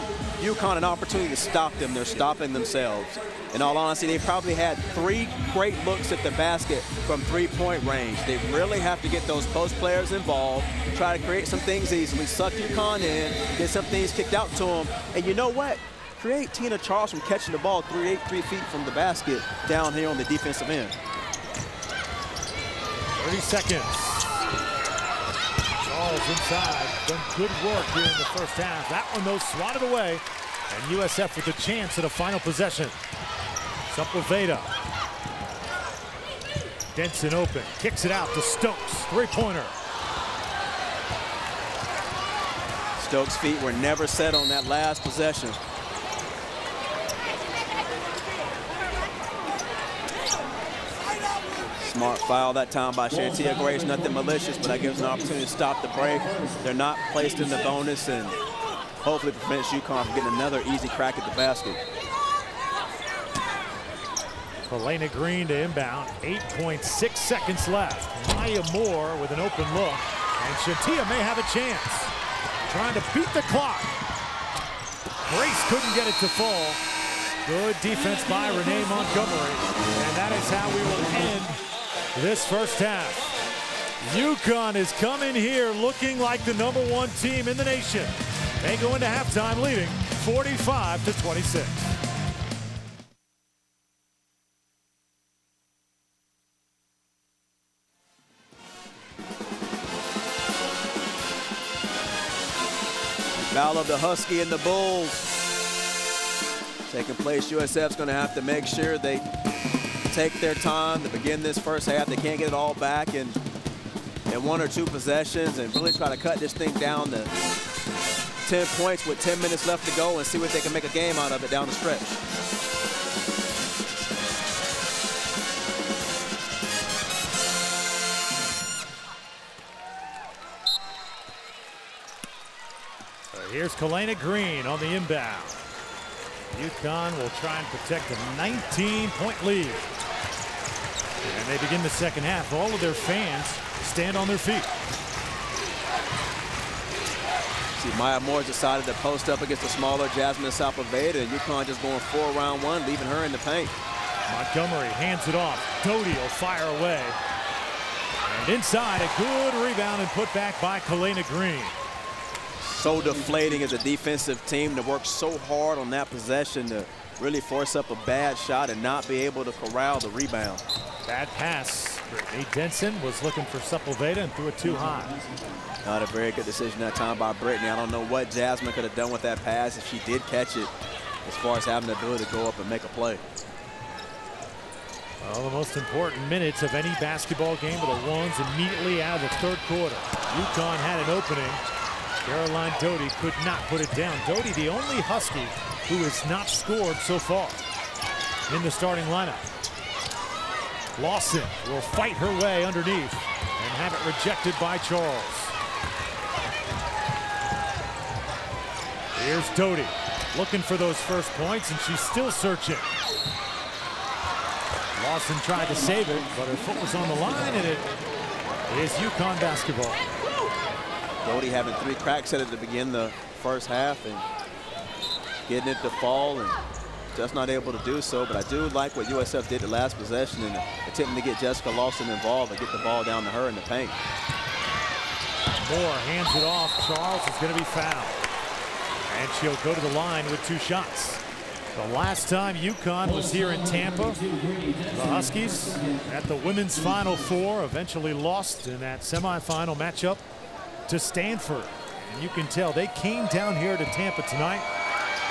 D: UConn an opportunity to stop them. They're stopping themselves. In all honesty, they probably had 3 great looks at the basket from 3-point range. They really have to get those post players involved, try to create some things easily, suck UConn in, get some things kicked out to them. And you know what? Create Tina Charles from catching the ball 3 feet from the basket down here on the defensive end.
B: 30 seconds. Charles inside. Done good work here in the first half. That one, though, swatted away. And USF with a chance at a final possession. Sepulveda. Denson open. Kicks it out to Stokes. 3-pointer.
D: Stokes' feet were never set on that last possession. Smart foul that time by Shantia Grace. Nothing malicious, but that gives an opportunity to stop the break. They're not placed in the bonus, and hopefully prevents UConn from getting another easy crack at the basket.
B: Helena Green to inbound. 8.6 seconds left. Maya Moore with an open look, and Shantia may have a chance. Trying to beat the clock. Grace couldn't get it to fall. Good defense by Renee Montgomery, and that is how we will end this first half. UConn is coming here looking like the #1 team in the nation. They go into halftime leading 45-26.
D: Battle of the Husky and the Bulls taking place. USF's going to have to make sure they take their time to begin this first half. They can't get it all back in 1 or 2 possessions and really try to cut this thing down to 10 points with 10 minutes left to go and see what they can make a game out of it down the stretch.
B: Here's Helena Green on the inbound. UConn will try and protect a 19-point lead. And they begin the second half. All of their fans stand on their feet.
D: See, Maya Moore decided to post up against the smaller Jasmine Sepulveda, and UConn just going 4 round 1, leaving her in the paint.
B: Montgomery hands it off. Doty will fire away. And inside, a good rebound and put back by Helena Green.
D: So deflating as a defensive team to work so hard on that possession to really force up a bad shot and not be able to corral the rebound.
B: Bad pass Brittany Denson was looking for Sepulveda and threw it too high.
D: Not a very good decision that time by Brittany. I don't know what Jasmine could have done with that pass if she did catch it, as far as having the ability to go up and make a play.
B: Well, the most important minutes of any basketball game are the ones immediately out of the third quarter. UConn had an opening. Caroline Doty could not put it down. Doty, the only Husky who has not scored so far in the starting lineup. Lawson will fight her way underneath and have it rejected by Charles. Here's Doty looking for those first points, and she's still searching. Lawson tried to save it, but her foot was on the line, and it is UConn basketball.
D: Doty having 3 cracks at it to begin the first half and getting it to fall and just not able to do so. But I do like what USF did the last possession and attempting to get Jessica Lawson involved and get the ball down to her in the paint.
B: Moore hands it off. Charles is going to be fouled. And she'll go to the line with 2 shots. The last time UConn was here in Tampa, the Huskies at the women's Final Four eventually lost in that semifinal matchup to Stanford. And you can tell they came down here to Tampa tonight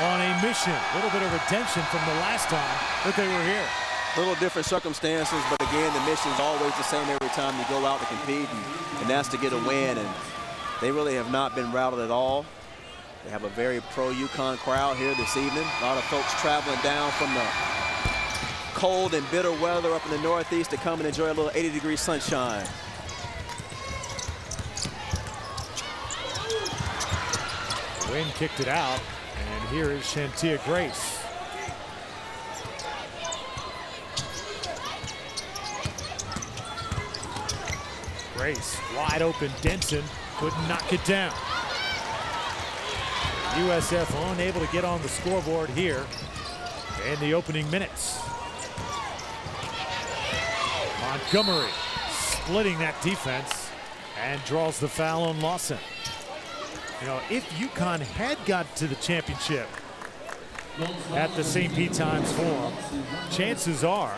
B: on a mission. A little bit of redemption from the last time that they were here.
D: A little different circumstances, but again, the mission is always the same every time you go out to compete, and that's to get a win. And they really have not been rattled at all. They have a very pro-UConn crowd here this evening. A lot of folks traveling down from the cold and bitter weather up in the Northeast to come and enjoy a little 80-degree sunshine.
B: Wynn kicked it out, and here is Shantia Grace. Grace, wide open. Denson couldn't knock it down. USF unable to get on the scoreboard here in the opening minutes. Montgomery splitting that defense and draws the foul on Lawson. You know, if UConn had got to the championship at the St. Pete Times Forum, chances are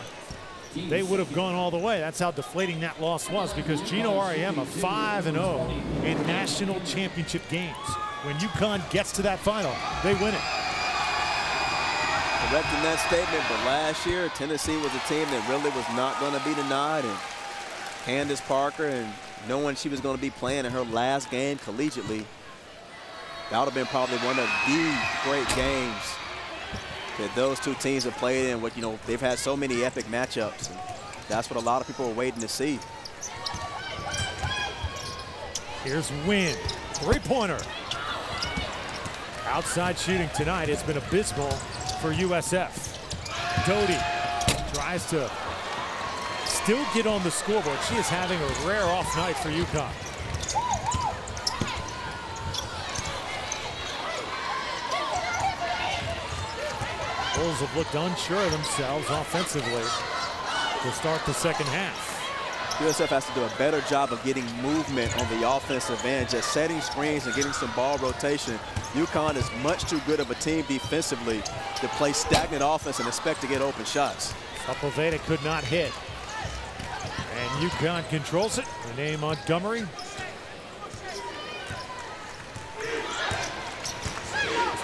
B: they would have gone all the way. That's how deflating that loss was, because Gino Auriemma 5-0 in national championship games. When UConn gets to that final, they win it.
D: Correct in that statement, but last year Tennessee was a team that really was not going to be denied, and Candace Parker, and knowing she was going to be playing in her last game collegiately, that would have been probably one of the great games that those two teams have played in. What, you know, they've had so many epic matchups, and that's what a lot of people were waiting to see.
B: Here's Wynn, 3-pointer. Outside shooting tonight has been abysmal for USF. Doty tries to still get on the scoreboard. She is having a rare off night for UConn. Bulls have looked unsure of themselves offensively to start the second half.
D: USF has to do a better job of getting movement on the offensive end, just setting screens and getting some ball rotation. UConn is much too good of a team defensively to play stagnant offense and expect to get open shots.
B: Sepulveda could not hit. And UConn controls it. Renee Montgomery.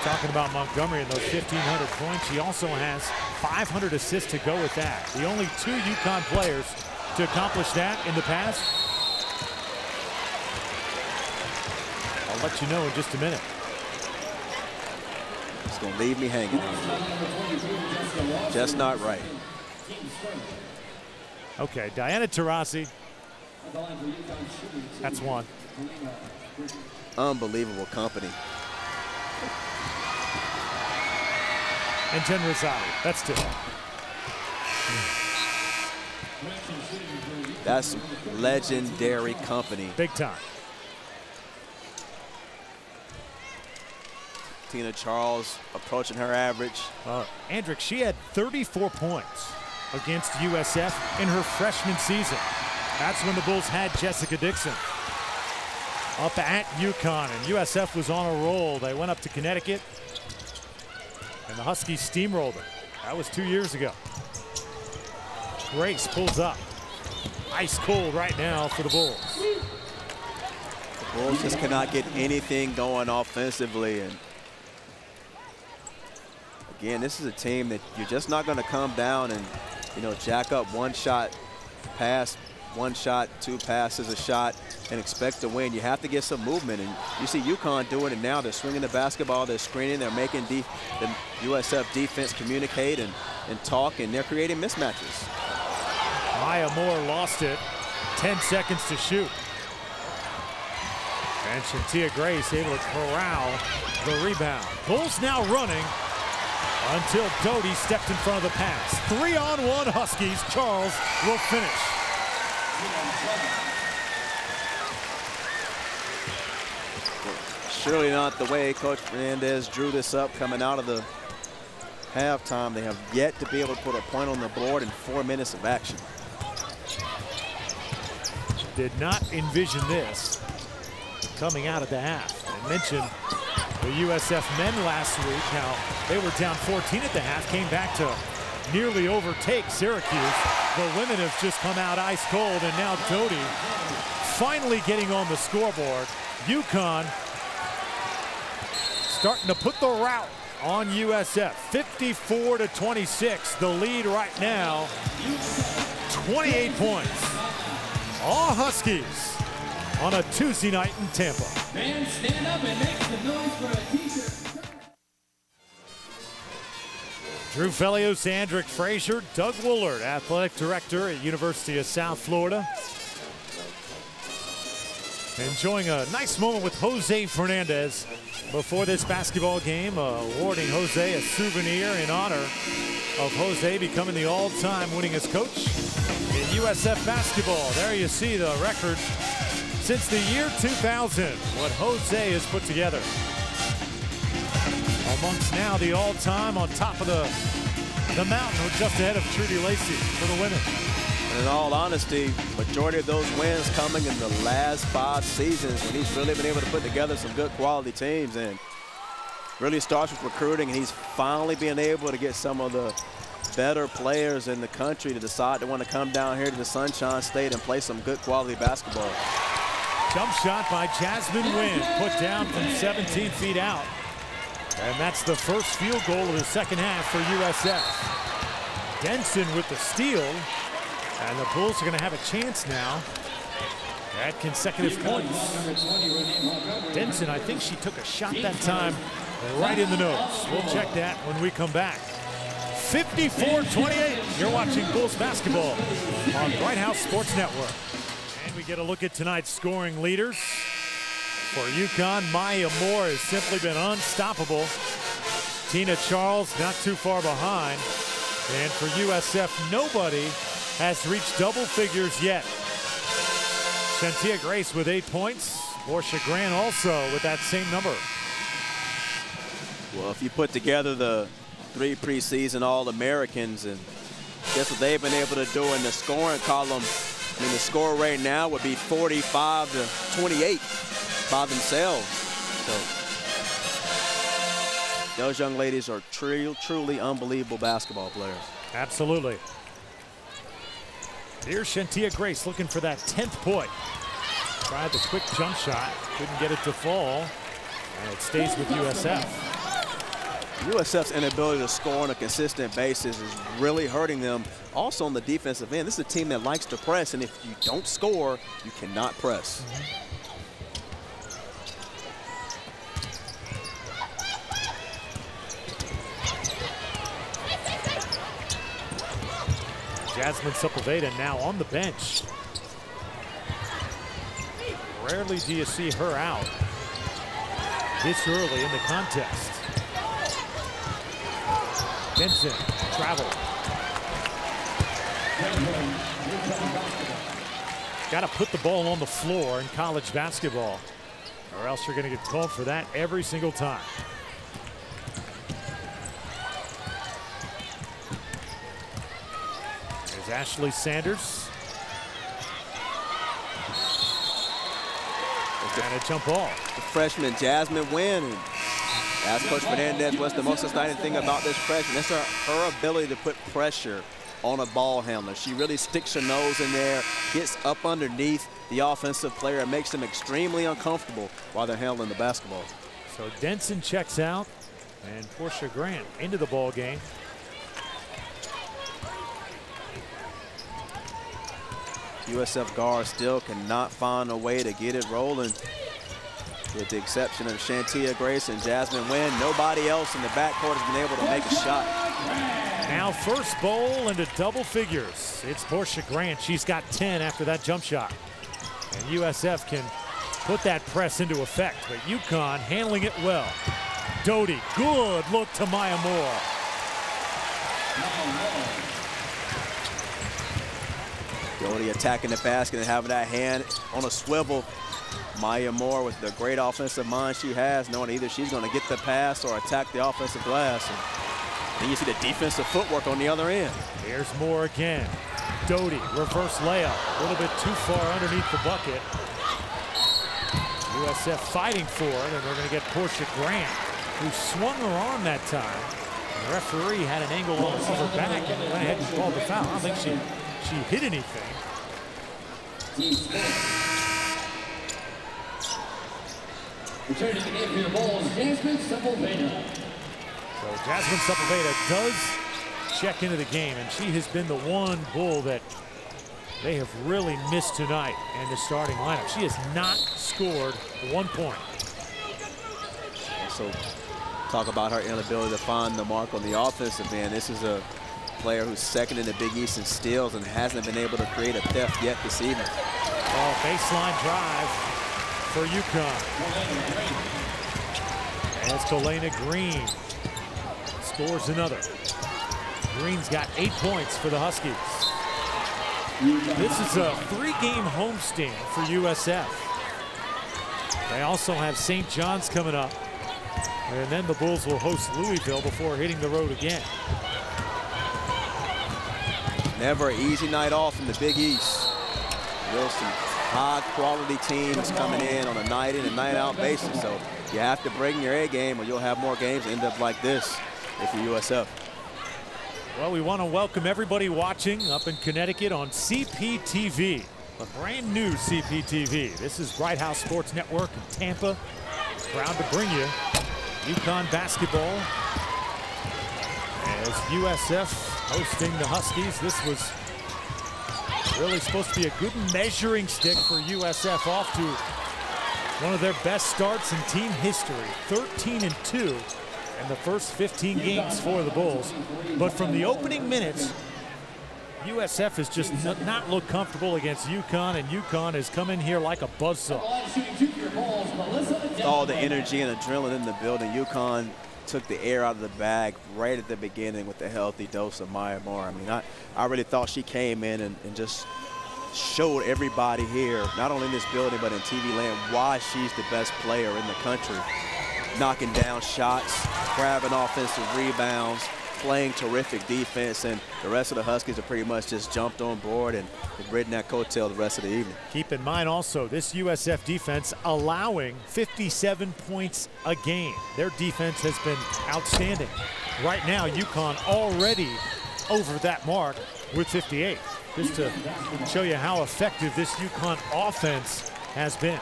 B: Talking about Montgomery and those 1,500 points, she also has 500 assists to go with that. The only 2 UConn players to accomplish that in the past. I'll let you know in just a minute.
D: It's going to leave me hanging. Just not right.
B: Okay, Diana Taurasi. That's one.
D: Unbelievable company.
B: And Jen Rosati. That's 2.
D: That's legendary company.
B: Big time.
D: Tina Charles approaching her average.
B: Andrick, she had 34 points against USF in her freshman season. That's when the Bulls had Jessica Dixon up at UConn, and USF was on a roll. They went up to Connecticut, and the Huskies steamrolled them. That was 2 years ago. Grace pulls up. ice cold right now for the Bulls.
D: The Bulls just cannot get anything going offensively. And again, this is a team that you're just not going to come down and, you know, jack up one shot pass, one shot, two passes, a shot, and expect to win. You have to get some movement. And you see UConn doing it now. They're swinging the basketball, they're screening, they're making the USF defense communicate and talk, and they're creating mismatches.
B: Maya Moore lost it. 10 seconds to shoot. And Shantia Grace able to corral the rebound. Bulls now running until Doty stepped in front of the pass. 3-on-1 Huskies. Charles will finish.
D: Surely not the way Coach Fernandez drew this up coming out of the halftime. They have yet to be able to put a point on the board in 4 minutes of action.
B: Did not envision this coming out of the half. I mentioned the USF men last week, how they were down 14 at the half, came back to nearly overtake Syracuse. The women have just come out ice cold, and now Doty finally getting on the scoreboard. UConn starting to put the rout on USF. 54-26, the lead right now. 28 points. All Huskies on a Tuesday night in Tampa.
E: Fans stand up and make some noise for a t-shirt.
B: Drew Felios, Andrick Frazier, Doug Woolard, athletic director at University of South Florida. Enjoying a nice moment with Jose Fernandez before this basketball game, awarding Jose a souvenir in honor of Jose becoming the all-time winningest coach in USF basketball. There you see the record since the year 2000, what Jose has put together. Amongst now the all-time on top of the mountain, just ahead of Trudy Lacey for the women.
D: And in all honesty, majority of those wins coming in the last 5 seasons when he's really been able to put together some good quality teams, and really starts with recruiting, and he's finally been able to get some of the better players in the country to decide to want to come down here to the Sunshine State and play some good quality basketball.
B: Jump shot by Jasmine Wynn, put down from 17 feet out. And that's the first field goal of the second half for USF. Denson with the steal. And the Bulls are going to have a chance now at consecutive points. Denson, I think she took a shot that time right in the nose. We'll check that when we come back. 54-28. You're watching Bulls basketball on Bright House Sports Network. And we get a look at tonight's scoring leaders. For UConn, Maya Moore has simply been unstoppable. Tina Charles not too far behind. And for USF, nobody has reached double figures yet. Shantia Grace with 8 points. Portia Grant also with that same number.
D: Well, if you put together the 3 preseason All-Americans and guess what they've been able to do in the scoring column, I mean, the score right now would be 45-28 by themselves. So those young ladies are truly unbelievable basketball players.
B: Absolutely. Here's Shantia Grace looking for that 10th point. Tried the quick jump shot, couldn't get it to fall, and it stays with USF.
D: USF's inability to score on a consistent basis is really hurting them. Also on the defensive end, this is a team that likes to press, and if you don't score, you cannot press.
B: Jasmine Sepulveda now on the bench. Rarely do you see her out this early in the contest. Denson, travel. Got to put the ball on the floor in college basketball, or else you're going to get called for that every single time. There's Ashley Sanders. And a jump ball.
D: The freshman Jasmine Wynn. And as Coach Fernandez, what's the most exciting thing about this freshman? That's her ability to put pressure on a ball handler. She really sticks her nose in there, gets up underneath the offensive player, and makes them extremely uncomfortable while they're handling the basketball.
B: So Denson checks out, and Portia Grant into the ball game.
D: USF guards still cannot find a way to get it rolling. With the exception of Shantia Grace and Jasmine Wynn, nobody else in the backcourt has been able to make a shot.
B: Now first bowl into double figures. It's Portia Grant. She's got 10 after that jump shot. And USF can put that press into effect, but UConn handling it well. Doty, good look to Maya Moore.
D: Doty attacking the basket and having that hand on a swivel. Maya Moore, with the great offensive mind she has, knowing either she's going to get the pass or attack the offensive glass. And then you see the defensive footwork on the other end.
B: Here's Moore again. Doty, reverse layup. A little bit too far underneath the bucket. USF fighting for it, and they're going to get Portia Grant, who swung her arm that time. And the referee had an angle on her back and went ahead and called the foul. I don't think she hit anything.
E: Returning the game for your balls, Jasmine Sepulveda.
B: So Jasmine Sepulveda does check into the game, and she has been the one bull that they have really missed tonight in the starting lineup. She has not scored 1 point.
D: Also, talk about her inability to find the mark on the offensive end. This is a player who's second in the Big East in steals and hasn't been able to create a theft yet this evening.
B: Oh, baseline drive for UConn. As Kalena Green scores another. Green's got 8 points for the Huskies. This is a 3-game homestand for USF. They also have St. John's coming up. And then the Bulls will host Louisville before hitting the road again.
D: Never an easy night off in the Big East. There's some high-quality teams coming in on a night-in and night-out basis. So you have to bring your A game, or you'll have more games end up like this if you're USF.
B: Well, we want to welcome everybody watching up in Connecticut on CPTV, a brand new CPTV. This is Bright House Sports Network in Tampa. Proud to bring you UConn basketball as USF hosting the Huskies. This was really supposed to be a good measuring stick for USF, off to one of their best starts in team history, 13-2 in the first 15 games for the Bulls. But from the opening minutes, USF has just not looked comfortable against UConn, and UConn has come in here like a buzzsaw.
D: All the energy and adrenaline in the building. UConn took the air out of the bag right at the beginning with a healthy dose of Maya Moore. I mean, I really thought she came in and just showed everybody here, not only in this building but in TV land, why she's the best player in the country. Knocking down shots, grabbing offensive rebounds, playing terrific defense, and the rest of the Huskies have pretty much just jumped on board and ridden that coattail the rest of the evening.
B: Keep in mind also, this USF defense allowing 57 points a game. Their defense has been outstanding. Right now, UConn already over that mark with 58. Just to show you how effective this UConn offense has been.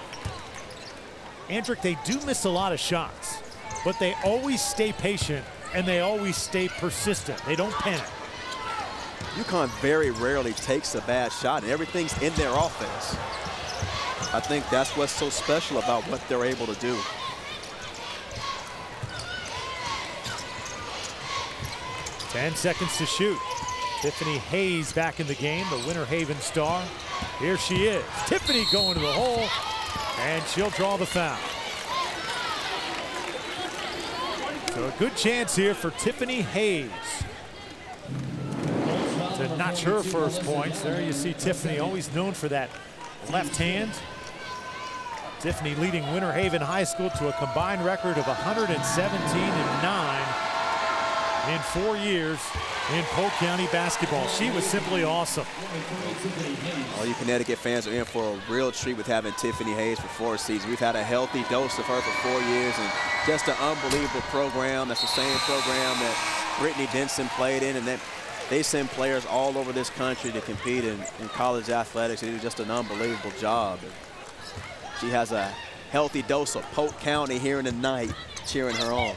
B: Andrick, they do miss a lot of shots, but they always stay patient and they always stay persistent. They don't panic.
D: UConn very rarely takes a bad shot, and everything's in their offense. I think that's what's so special about what they're able to do.
B: Ten seconds to shoot. Tiffany Hayes back in the game, the Winter Haven star. Here she is. Tiffany going to the hole, and she'll draw the foul. So a good chance here for Tiffany Hayes to notch her first points. There you see Tiffany, always known for that left hand. Tiffany leading Winter Haven High School to a combined record of 117-9 in 4 years in Polk County basketball. She was simply awesome.
D: All you Connecticut fans are in for a real treat with having Tiffany Hayes for 4 seasons. We've had a healthy dose of her for 4 years, and just an unbelievable program. That's the same program that Brittany Denson played in, and that They send players all over this country to compete in college athletics. They do just an unbelievable job. And she has a healthy dose of Polk County here in the night cheering her on.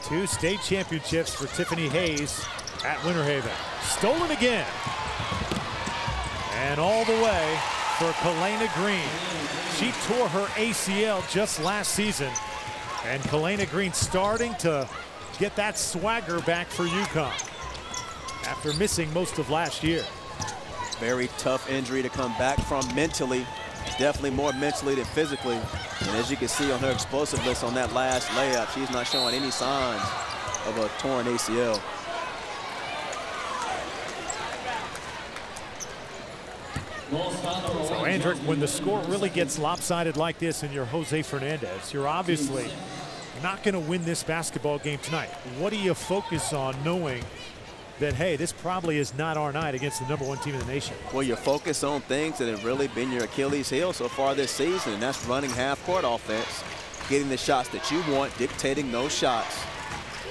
B: 2 state championships for Tiffany Hayes at Winter Haven. Stolen again. And all the way for Kalena Green. She tore her ACL just last season. And Kalena Green starting to get that swagger back for UConn after missing most of last year.
D: Very tough injury to come back from mentally. Definitely more mentally than physically. And as you can see on her explosiveness on that last layup, she's not showing any signs of a torn ACL.
B: So, Andrick, when the score really gets lopsided like this and you're Jose Fernandez, you're obviously not going to win this basketball game tonight. What do you focus on knowing that, hey, this probably is not our night against the #1 team in the nation?
D: Well, you're focused on things that have really been your Achilles heel so far this season, and that's running half-court offense, getting the shots that you want, dictating those shots,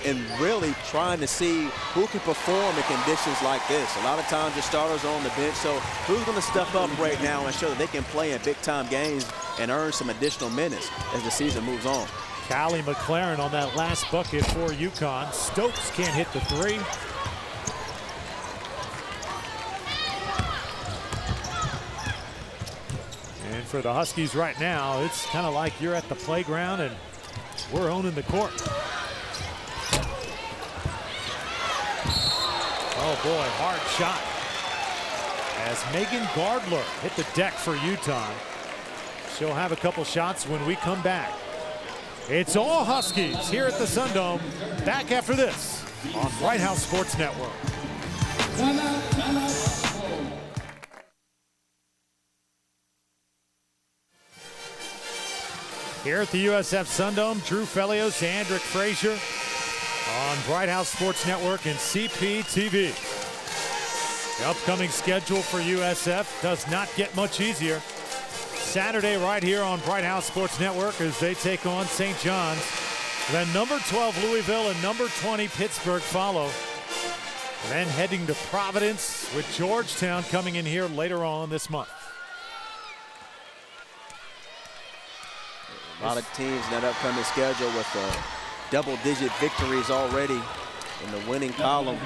D: and really trying to see who can perform in conditions like this. A lot of times your starters are on the bench, so who's going to step up right now and show that they can play in big-time games and earn some additional minutes as the season moves on?
B: Callie McLaren on that last bucket for UConn. Stokes can't hit the 3. And for the Huskies right now, it's kind of like you're at the playground and we're owning the court. Oh boy, hard shot. As Megan Gardler hit the deck for Utah. She'll have a couple shots when we come back. It's all Huskies here at the Sundome. Back after this on Bright House Sports Network. Here at the USF Sundome, Drew Felios, Andrick Frazier on Bright House Sports Network and CPTV. The upcoming schedule for USF does not get much easier. Saturday right here on Bright House Sports Network as they take on St. John's. Then number 12 Louisville and number 20 Pittsburgh follow. And then heading to Providence with Georgetown coming in here later on this month.
D: A lot of teams in that upcoming schedule with double-digit victories already in the winning column.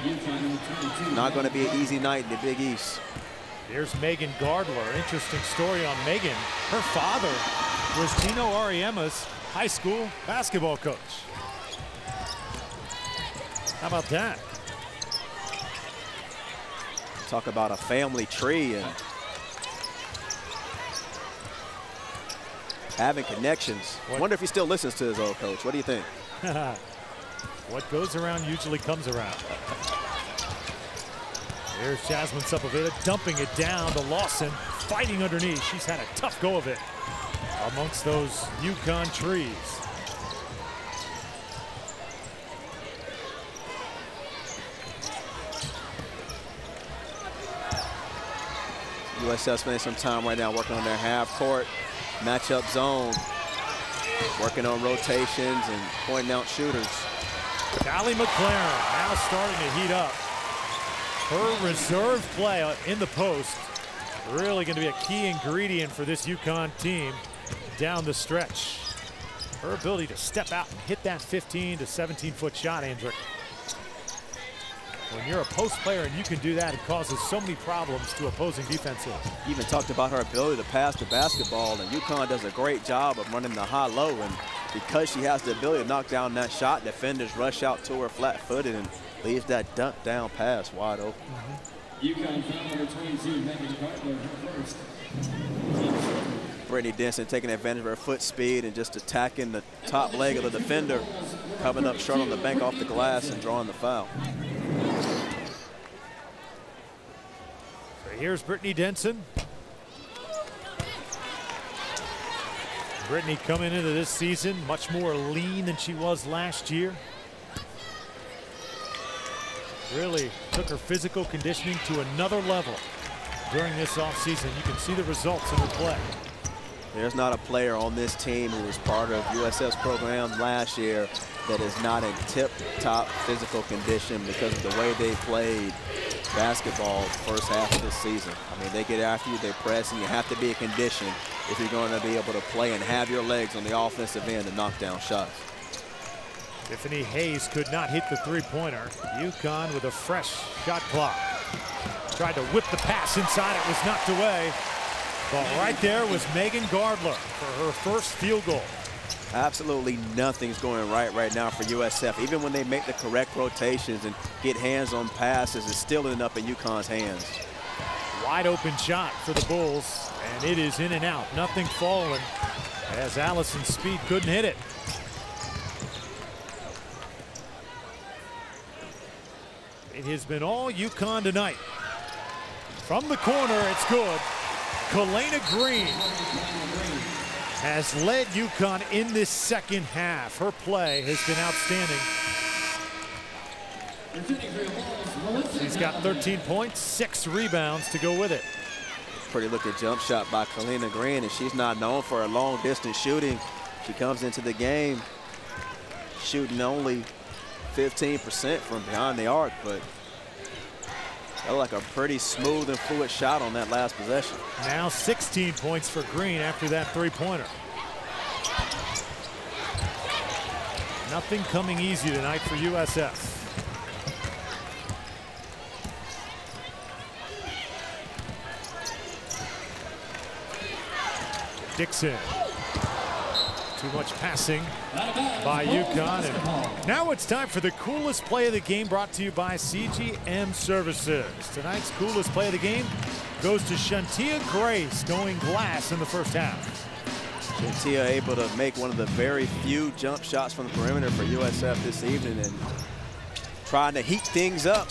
D: Not going to be an easy night in the Big East.
B: Here's Megan Gardler. Interesting story on Megan. Her father was Tino Ariema's high school basketball coach. How about that?
D: Talk about a family tree and having connections. Wonder if he still listens to his old coach. What do you think?
B: What goes around usually comes around. There's Jasmine Sepulveda dumping it down to Lawson, fighting underneath. She's had a tough go of it amongst those UConn trees.
D: USF spending some time right now working on their half-court matchup zone, working on rotations and pointing out shooters.
B: Callie McLaren now starting to heat up. Her reserve play in the post really going to be a key ingredient for this UConn team down the stretch. Her ability to step out and hit that 15 to 17-foot shot, Andrick. When you're a post player and you can do that, it causes so many problems to opposing defenses.
D: You even talked about her ability to pass the basketball, and UConn does a great job of running the high-low, and because she has the ability to knock down that shot, defenders rush out to her flat-footed and leaves that dunk down pass wide open.
E: UConn foul number 22, Megan Gardler, first.
D: Brittany Denson taking advantage of her foot speed and just attacking the top leg of the defender, coming up short on the bank off the glass and drawing the foul.
B: So here's Brittany Denson. Brittany coming into this season much more lean than she was last year. Really took her physical conditioning to another level during this offseason. You can see the results in her play.
D: There's not a player on this team who was part of USF's program last year that is not in tip-top physical condition because of the way they played basketball first half of this season. I mean, they get after you, they press, and you have to be in condition if you're going to be able to play and have your legs on the offensive end to knock down shots.
B: Tiffany Hayes could not hit the three-pointer. UConn with a fresh shot clock. Tried to whip the pass inside. It was knocked away. But right there was Megan Gardler for her first field goal.
D: Absolutely nothing's going right now for USF. Even when they make the correct rotations and get hands on passes, it's still ending up in UConn's hands.
B: Wide open shot for the Bulls, and it is in and out. Nothing falling as Allison Speed couldn't hit it. It has been all UConn tonight. From the corner, it's good. Kalena Green has led UConn in this second half. Her play has been outstanding. She's got 13 points, 6 rebounds to go with it.
D: Pretty looking jump shot by Kalena Green, and she's not known for her long distance shooting. She comes into the game shooting only 15% from behind the arc, but that looked like a pretty smooth and fluid shot on that last possession.
B: Now 16 points for Green after that three-pointer. Nothing coming easy tonight for USF. Dixon. Too much passing by UConn. And now it's time for the coolest play of the game, brought to you by CGM Services. Tonight's coolest play of the game goes to Shantia Grace, going glass in the first half.
D: Shantia able to make one of the very few jump shots from the perimeter for USF this evening and trying to heat things up.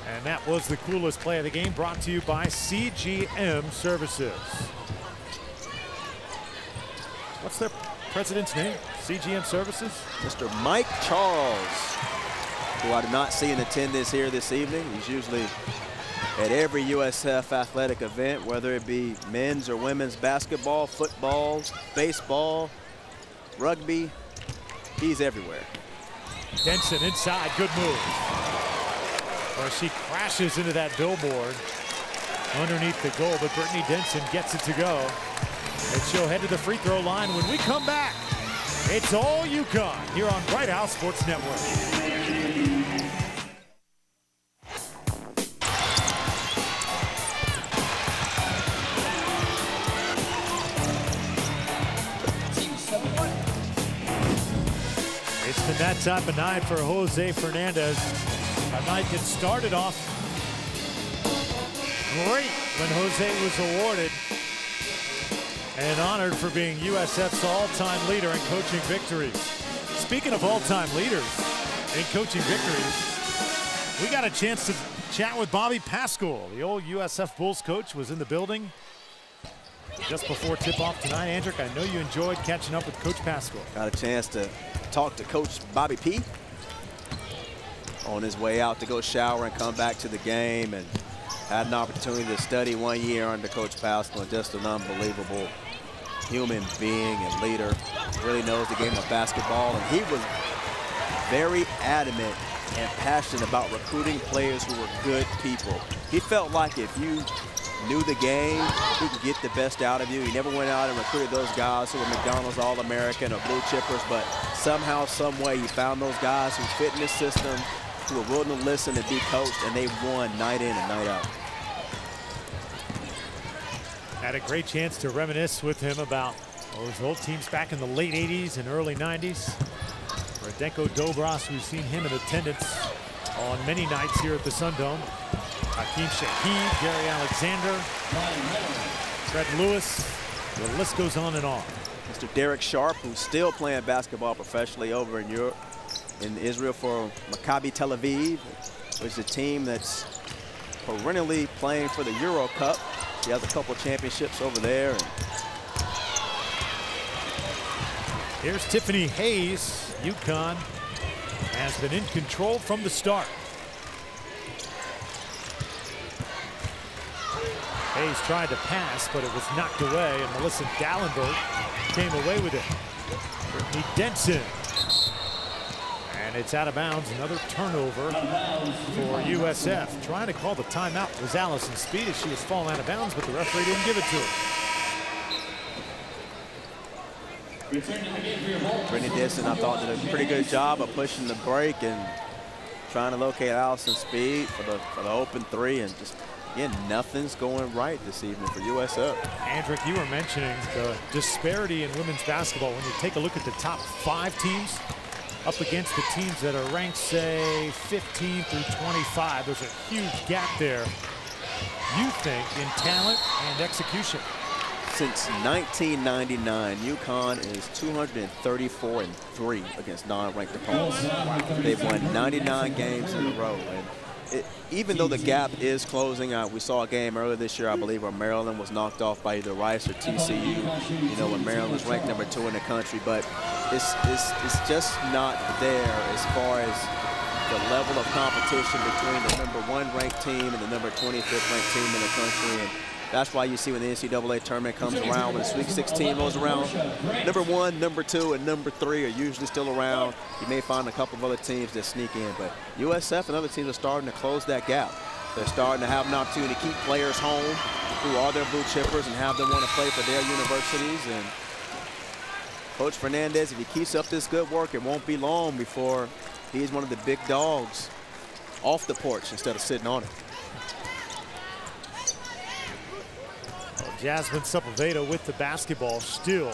B: And that was the coolest play of the game, brought to you by CGM Services. What's their president's name? CGM Services?
D: Mr. Mike Charles, who I did not see in attendance here this evening. He's usually at every USF athletic event, whether it be men's or women's basketball, football, baseball, rugby. He's everywhere.
B: Denson inside, good move. Well, she crashes into that billboard underneath the goal, but Brittany Denson gets it to go. And she'll head to the free throw line when we come back. It's all UConn here on Bright House Sports Network. It's been that type of night for Jose Fernandez. A night that started off great when Jose was awarded and honored for being USF's all-time leader in coaching victories. Speaking of all-time leaders in coaching victories, we got a chance to chat with Bobby Pascal. The old USF Bulls coach was in the building just before tip-off tonight. Andrick, I know you enjoyed catching up with Coach Pascal.
D: Got a chance to talk to Coach Bobby P. on his way out to go shower and come back to the game, and had an opportunity to study 1 year under Coach Pascal, and just an unbelievable human being and leader. Really knows the game of basketball, and he was very adamant and passionate about recruiting players who were good people. He felt like if you knew the game, he could get the best out of you. He never went out and recruited those guys who were McDonald's All-American or blue chippers, but somehow, some way, he found those guys who fit in his system, who were willing to listen and be coached, and they won night in and night out.
B: Had a great chance to reminisce with him about those old teams back in the late 80s and early 90s. Radenko Dobros, we've seen him in attendance on many nights here at the Sun Dome. Hakeem Shahid, Gary Alexander, Fred Lewis, the list goes on and on.
D: Mr. Derek Sharp, who's still playing basketball professionally over in Europe, in Israel for Maccabi Tel Aviv, which is a team that's perennially playing for the Euro Cup. He has a couple championships over there. And
B: here's Tiffany Hayes. UConn has been in control from the start. Hayes tried to pass, but it was knocked away, and Melissa Dallenberg came away with it. Brittany Denson. And it's out of bounds. Another turnover for USF. Trying to call the timeout was Allison Speed as she was falling out of bounds, but the referee didn't give it to her.
D: Brittany Dixon, I thought, did a pretty good job of pushing the break and trying to locate Allison Speed for the open three, and just, again, nothing's going right this evening for USF.
B: Andrick, you were mentioning the disparity in women's basketball. When you take a look at the top 5 teams up against the teams that are ranked, say, 15 through 25, there's a huge gap there, you think, in talent and execution.
D: Since 1999, UConn is 234-3 against non-ranked opponents. They've won 99 games in a row. And even though the gap is closing, we saw a game earlier this year, I believe, where Maryland was knocked off by either Rice or TCU. You know, when Maryland was ranked number 2 in the country, but it's just not there as far as the level of competition between the number 1 ranked team and the number 25th ranked team in the country. And that's why you see when the NCAA tournament comes around, when the Sweet 16 rolls around, number 1, number 2, and number 3 are usually still around. You may find a couple of other teams that sneak in, but USF and other teams are starting to close that gap. They're starting to have an opportunity to keep players home who are their blue chippers and have them want to play for their universities. And Coach Fernandez, if he keeps up this good work, it won't be long before he's one of the big dogs off the porch instead of sitting on it.
B: Jasmine Sepulveda with the basketball still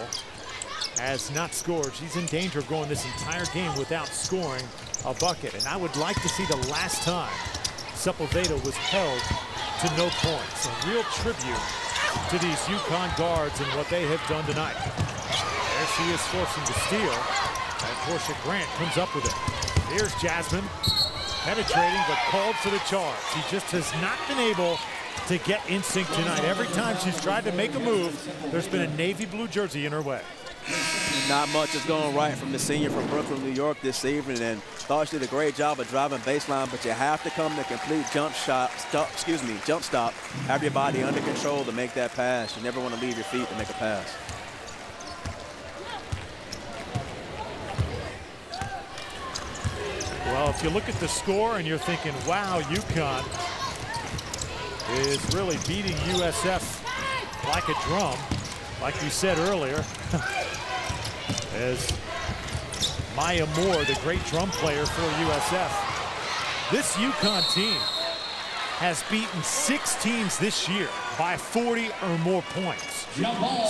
B: has not scored. She's in danger of going this entire game without scoring a bucket. And I would like to see the last time Sepulveda was held to no points. A real tribute to these UConn guards and what they have done tonight. There she is forcing the steal. And Portia Grant comes up with it. Here's Jasmine penetrating but called for the charge. She just has not been able to get in sync tonight. Every time she's tried to make a move, there's been a navy blue jersey in her way.
D: Not much is going right from the senior from Brooklyn, New York this evening, and thought she did a great job of driving baseline, but you have to come to complete jump stop, have your body under control to make that pass. You never want to leave your feet to make a pass.
B: Well, if you look at the score and you're thinking, wow, UConn is really beating USF like a drum, like we said earlier, as Maya Moore, the great drum player for USF. This UConn team has beaten 6 teams this year by 40 or more points.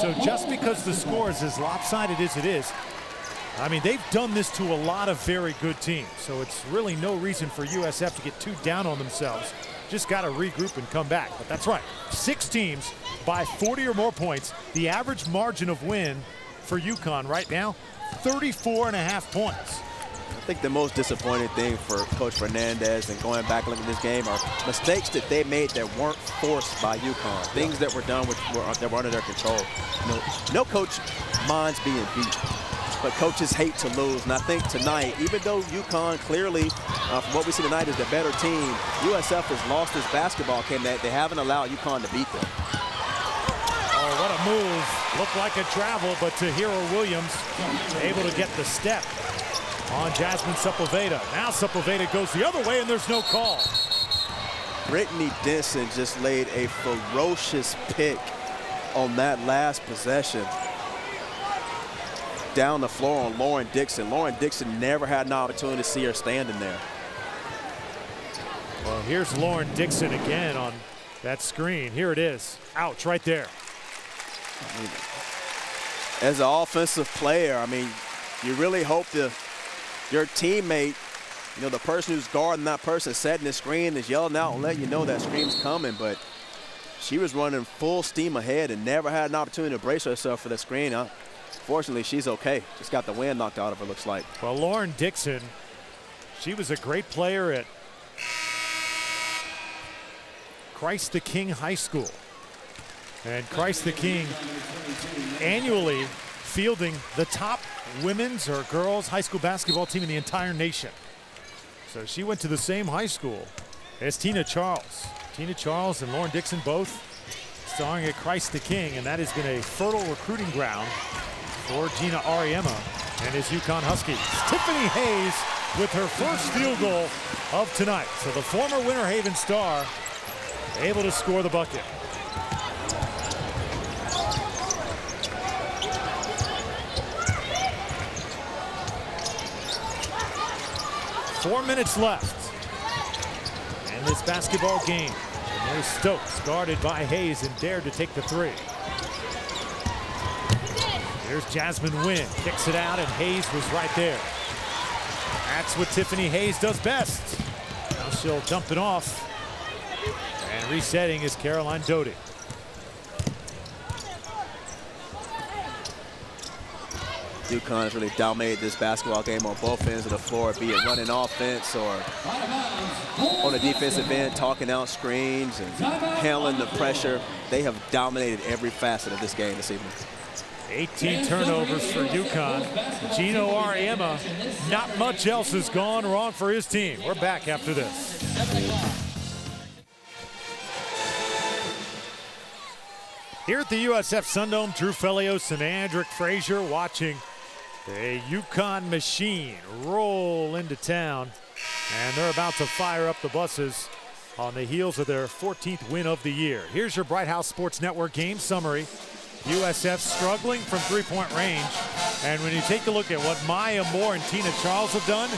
B: So just because the score is as lopsided as it is, I mean, they've done this to a lot of very good teams. So it's really no reason for USF to get too down on themselves. Just got to regroup and come back. But that's right, 6 teams by 40 or more points. The average margin of win for UConn right now, 34.5 points.
D: I think the most disappointing thing for Coach Fernandez and going back and looking at this game are mistakes that they made that weren't forced by UConn. Things that were done that were under their control. No coach minds being beat, but coaches hate to lose. And I think tonight, even though UConn clearly, from what we see tonight, is the better team, USF has lost this basketball game that they haven't allowed UConn to beat them.
B: Oh, what a move. Looked like a travel, but Tahira Williams able to get the step on Jasmine Sepulveda. Now Sepulveda goes the other way, and there's no call.
D: Brittany Dixon just laid a ferocious pick on that last possession down the floor on Lauren Dixon. Lauren Dixon never had an opportunity to see her standing there.
B: Well, here's Lauren Dixon again on that screen. Here it is. Ouch, right there.
D: As an offensive player, I mean, you really hope your teammate, the person who's guarding that person setting the screen is yelling out and letting you know that screen's coming, but she was running full steam ahead and never had an opportunity to brace herself for the screen. Fortunately, she's okay. Just got the wind knocked out of her, looks like.
B: Well, Lauren Dixon, she was a great player at Christ the King High School. And Christ the King annually fielding the top women's or girls high school basketball team in the entire nation. So she went to the same high school as Tina Charles. Tina Charles and Lauren Dixon both starring at Christ the King, and that has been a fertile recruiting ground for Gina Ariema and his UConn Huskies. Tiffany Hayes with her first field goal of tonight. So the former Winter Haven star able to score the bucket. Four minutes left in this basketball game. And there's Stokes, guarded by Hayes, and dared to take the three. Here's Jasmine Wynn, kicks it out, and Hayes was right there. That's what Tiffany Hayes does best. Now she'll dump it off. And resetting is Caroline Doty.
D: UConn has really dominated this basketball game on both ends of the floor, be it running offense or on the defensive end, talking out screens and handling the pressure. They have dominated every facet of this game this evening.
B: 18 turnovers for UConn. Gino Ariema, not much else has gone wrong for his team. We're back after this. Here at the USF Sundome, Drew Felios and Andrick Frazier watching a UConn machine roll into town, and they're about to fire up the buses on the heels of their 14th win of the year. Here's your Bright House Sports Network game summary. USF struggling from three-point range, and when you take a look at what Maya Moore and Tina Charles have done,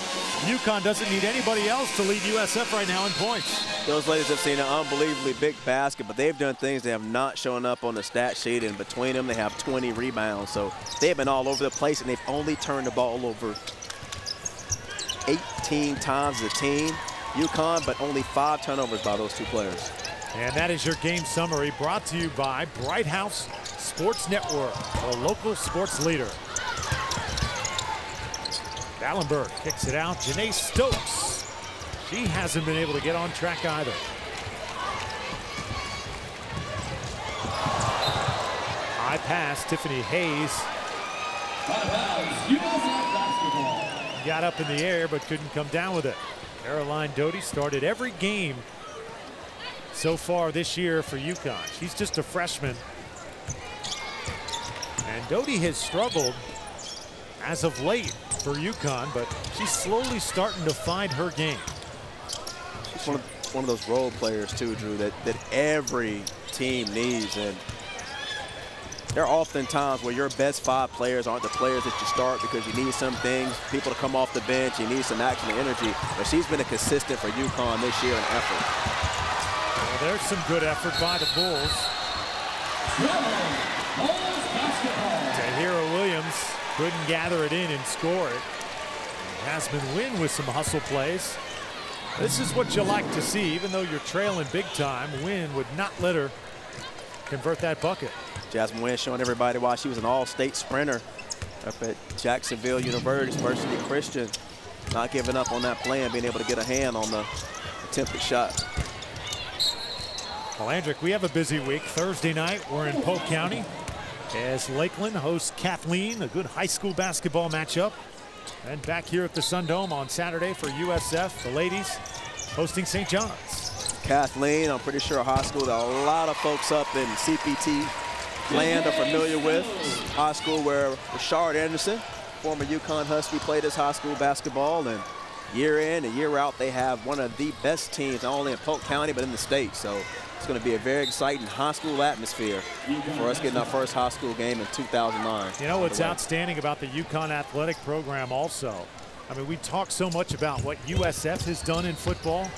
B: UConn doesn't need anybody else to lead USF right now in points.
D: Those ladies have seen an unbelievably big basket, but they've done things that have not shown up on the stat sheet, and between them they have 20 rebounds. So they've been all over the place, and they've only turned the ball over 18 times as a team. UConn, but only 5 turnovers by those two players.
B: And that is your game summary, brought to you by Bright House Sports Network, the local sports leader. Dallenberg kicks it out. Janae Stokes, she hasn't been able to get on track either. High pass, Tiffany Hayes. Got up in the air but couldn't come down with it. Caroline Doty started every game so far this year for UConn. She's just a freshman. And Doty has struggled as of late for UConn, but she's slowly starting to find her game.
D: She's one of those role players too, Drew, that every team needs. And there are often times where your best 5 players aren't the players that you start because you need some things, people to come off the bench, you need some action and energy. But she's been a consistent for UConn this year in effort.
B: Well, there's some good effort by the Bulls. Tahira Williams couldn't gather it in and score it. Jasmine Wynn with some hustle plays. This is what you like to see. Even though you're trailing big time, Wynn would not let her convert that bucket.
D: Jasmine Wynn showing everybody why she was an all-state sprinter up at Jacksonville University Christian. Not giving up on that play and being able to get a hand on the attempted shot.
B: Well, Andrick, we have a busy week. Thursday night, we're in Polk County as Lakeland hosts Kathleen, a good high school basketball matchup. And back here at the Sundome on Saturday for USF, the ladies hosting St. John's.
D: Kathleen, I'm pretty sure a high school that a lot of folks up in CPT land are familiar with. High school where Rashard Anderson, former UConn Husky, played his high school basketball, and year in and year out they have one of the best teams not only in Polk County but in the state. So it's going to be a very exciting high school atmosphere for us getting our first high school game in 2009.
B: You know what's outstanding about the UConn athletic program also? I mean, we talk so much about what USF has done in football.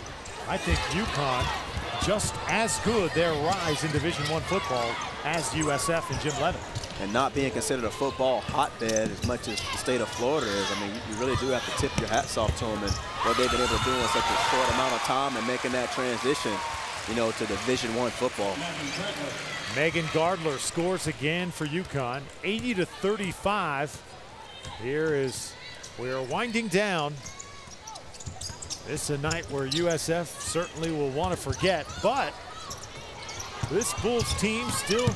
B: I think UConn just as good their rise in Division I football as USF and Jim Levin.
D: And not being considered a football hotbed as much as the state of Florida is. I mean, you really do have to tip your hats off to them and what they've been able to do in such a short amount of time and making that transition, you know, to Division I football.
B: Megan Gardler scores again for UConn, 80-35. Here is, we're winding down. This is a night where USF certainly will want to forget, but this Bulls team still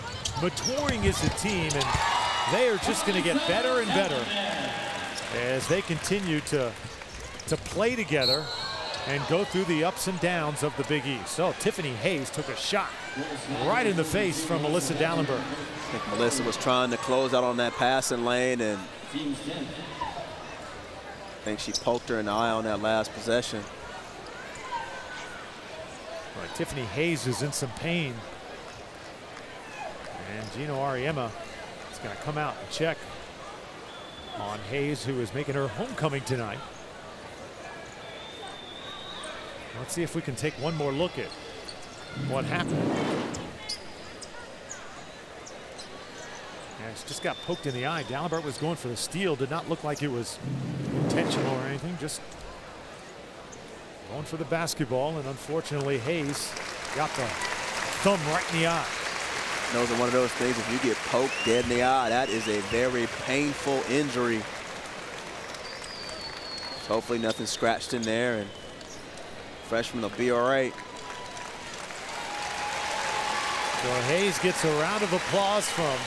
B: maturing as a team, and they are just going to get better and better as they continue to play together and go through the ups and downs of the Big East. So Tiffany Hayes took a shot right in the face from Melissa Dallenberg.
D: I think Melissa was trying to close out on that passing lane, and I think she poked her in the eye on that last possession.
B: Right, Tiffany Hayes is in some pain. And Gino Ariema is going to come out and check on Hayes, who is making her homecoming tonight. Let's see if we can take one more look at what happened. Yeah, she just got poked in the eye. Dalibert was going for the steal. Did not look like it was intentional or anything. Just going for the basketball. And unfortunately, Hayes got the thumb right in the eye.
D: Those are one of those things, if you get poked dead in the eye, that is a very painful injury. So hopefully nothing scratched in there, and freshman will be all right.
B: So Hayes gets a round of applause from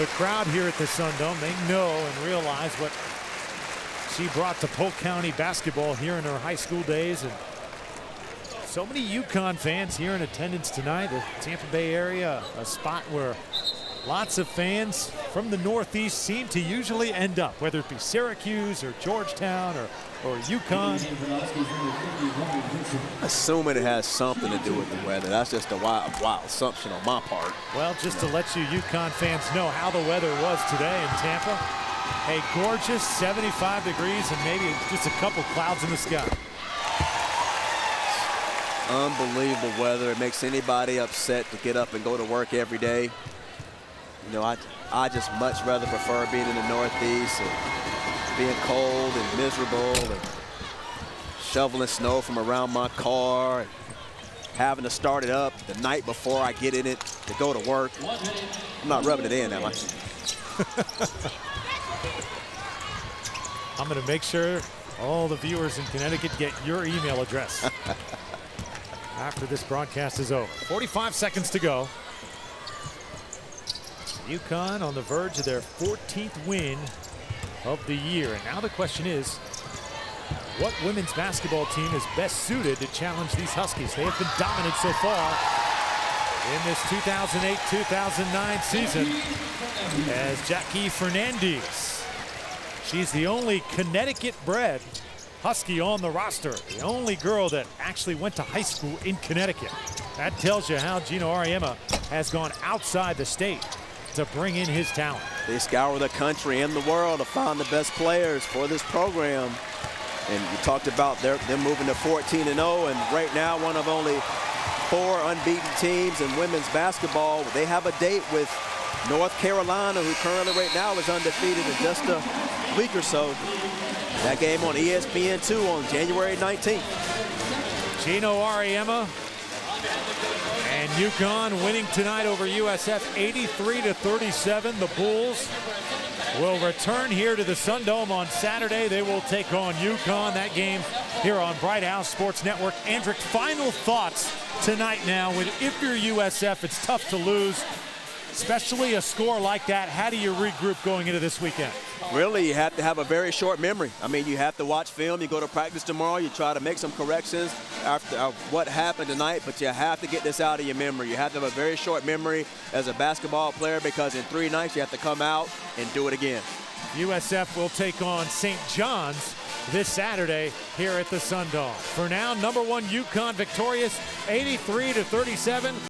B: the crowd here at the Sundome. They know and realize what she brought to Polk County basketball here in her high school days. And so many UConn fans here in attendance tonight. The Tampa Bay area, a spot where lots of fans from the Northeast seem to usually end up, whether it be Syracuse or Georgetown or UConn.
D: Assuming it has something to do with the weather. That's just a wild assumption on my part.
B: Well, just to let you UConn fans know how the weather was today in Tampa. A gorgeous 75 degrees and maybe just a couple clouds in the sky.
D: Unbelievable weather. It makes anybody upset to get up and go to work every day. You know, I just much rather prefer being in the Northeast and being cold and miserable and shoveling snow from around my car and having to start it up the night before I get in it to go to work. I'm not rubbing it in, am I?
B: I'm going to make sure all the viewers in Connecticut get your email address after this broadcast is over. 45 seconds to go. UConn on the verge of their 14th win of the year. And now the question is, what women's basketball team is best suited to challenge these Huskies? They have been dominant so far in this 2008-2009 season as Jackie Fernandez. She's the only Connecticut-bred Husky on the roster, the only girl that actually went to high school in Connecticut. That tells you how Gino Ariema has gone outside the state to bring in his talent.
D: They scour the country and the world to find the best players for this program. And you talked about them moving to 14-0, and right now one of only 4 unbeaten teams in women's basketball. They have a date with North Carolina, who currently right now is undefeated in just a week or so. That game on ESPN2 on January 19th.
B: Gino Ariema and UConn winning tonight over USF 83-37. The Bulls will return here to the Sundome on Saturday. They will take on UConn. That game here on Bright House Sports Network. Andrick, final thoughts tonight now. If you're USF, it's tough to lose, especially a score like that. How do you regroup going into this weekend?
D: Really, you have to have a very short memory. I mean, you have to watch film. You go to practice tomorrow. You try to make some corrections after what happened tonight, but you have to get this out of your memory. You have to have a very short memory as a basketball player, because in 3 nights you have to come out and do it again.
B: USF will take on St. John's this Saturday here at the Sundome. For now, #1 UConn victorious 83-37.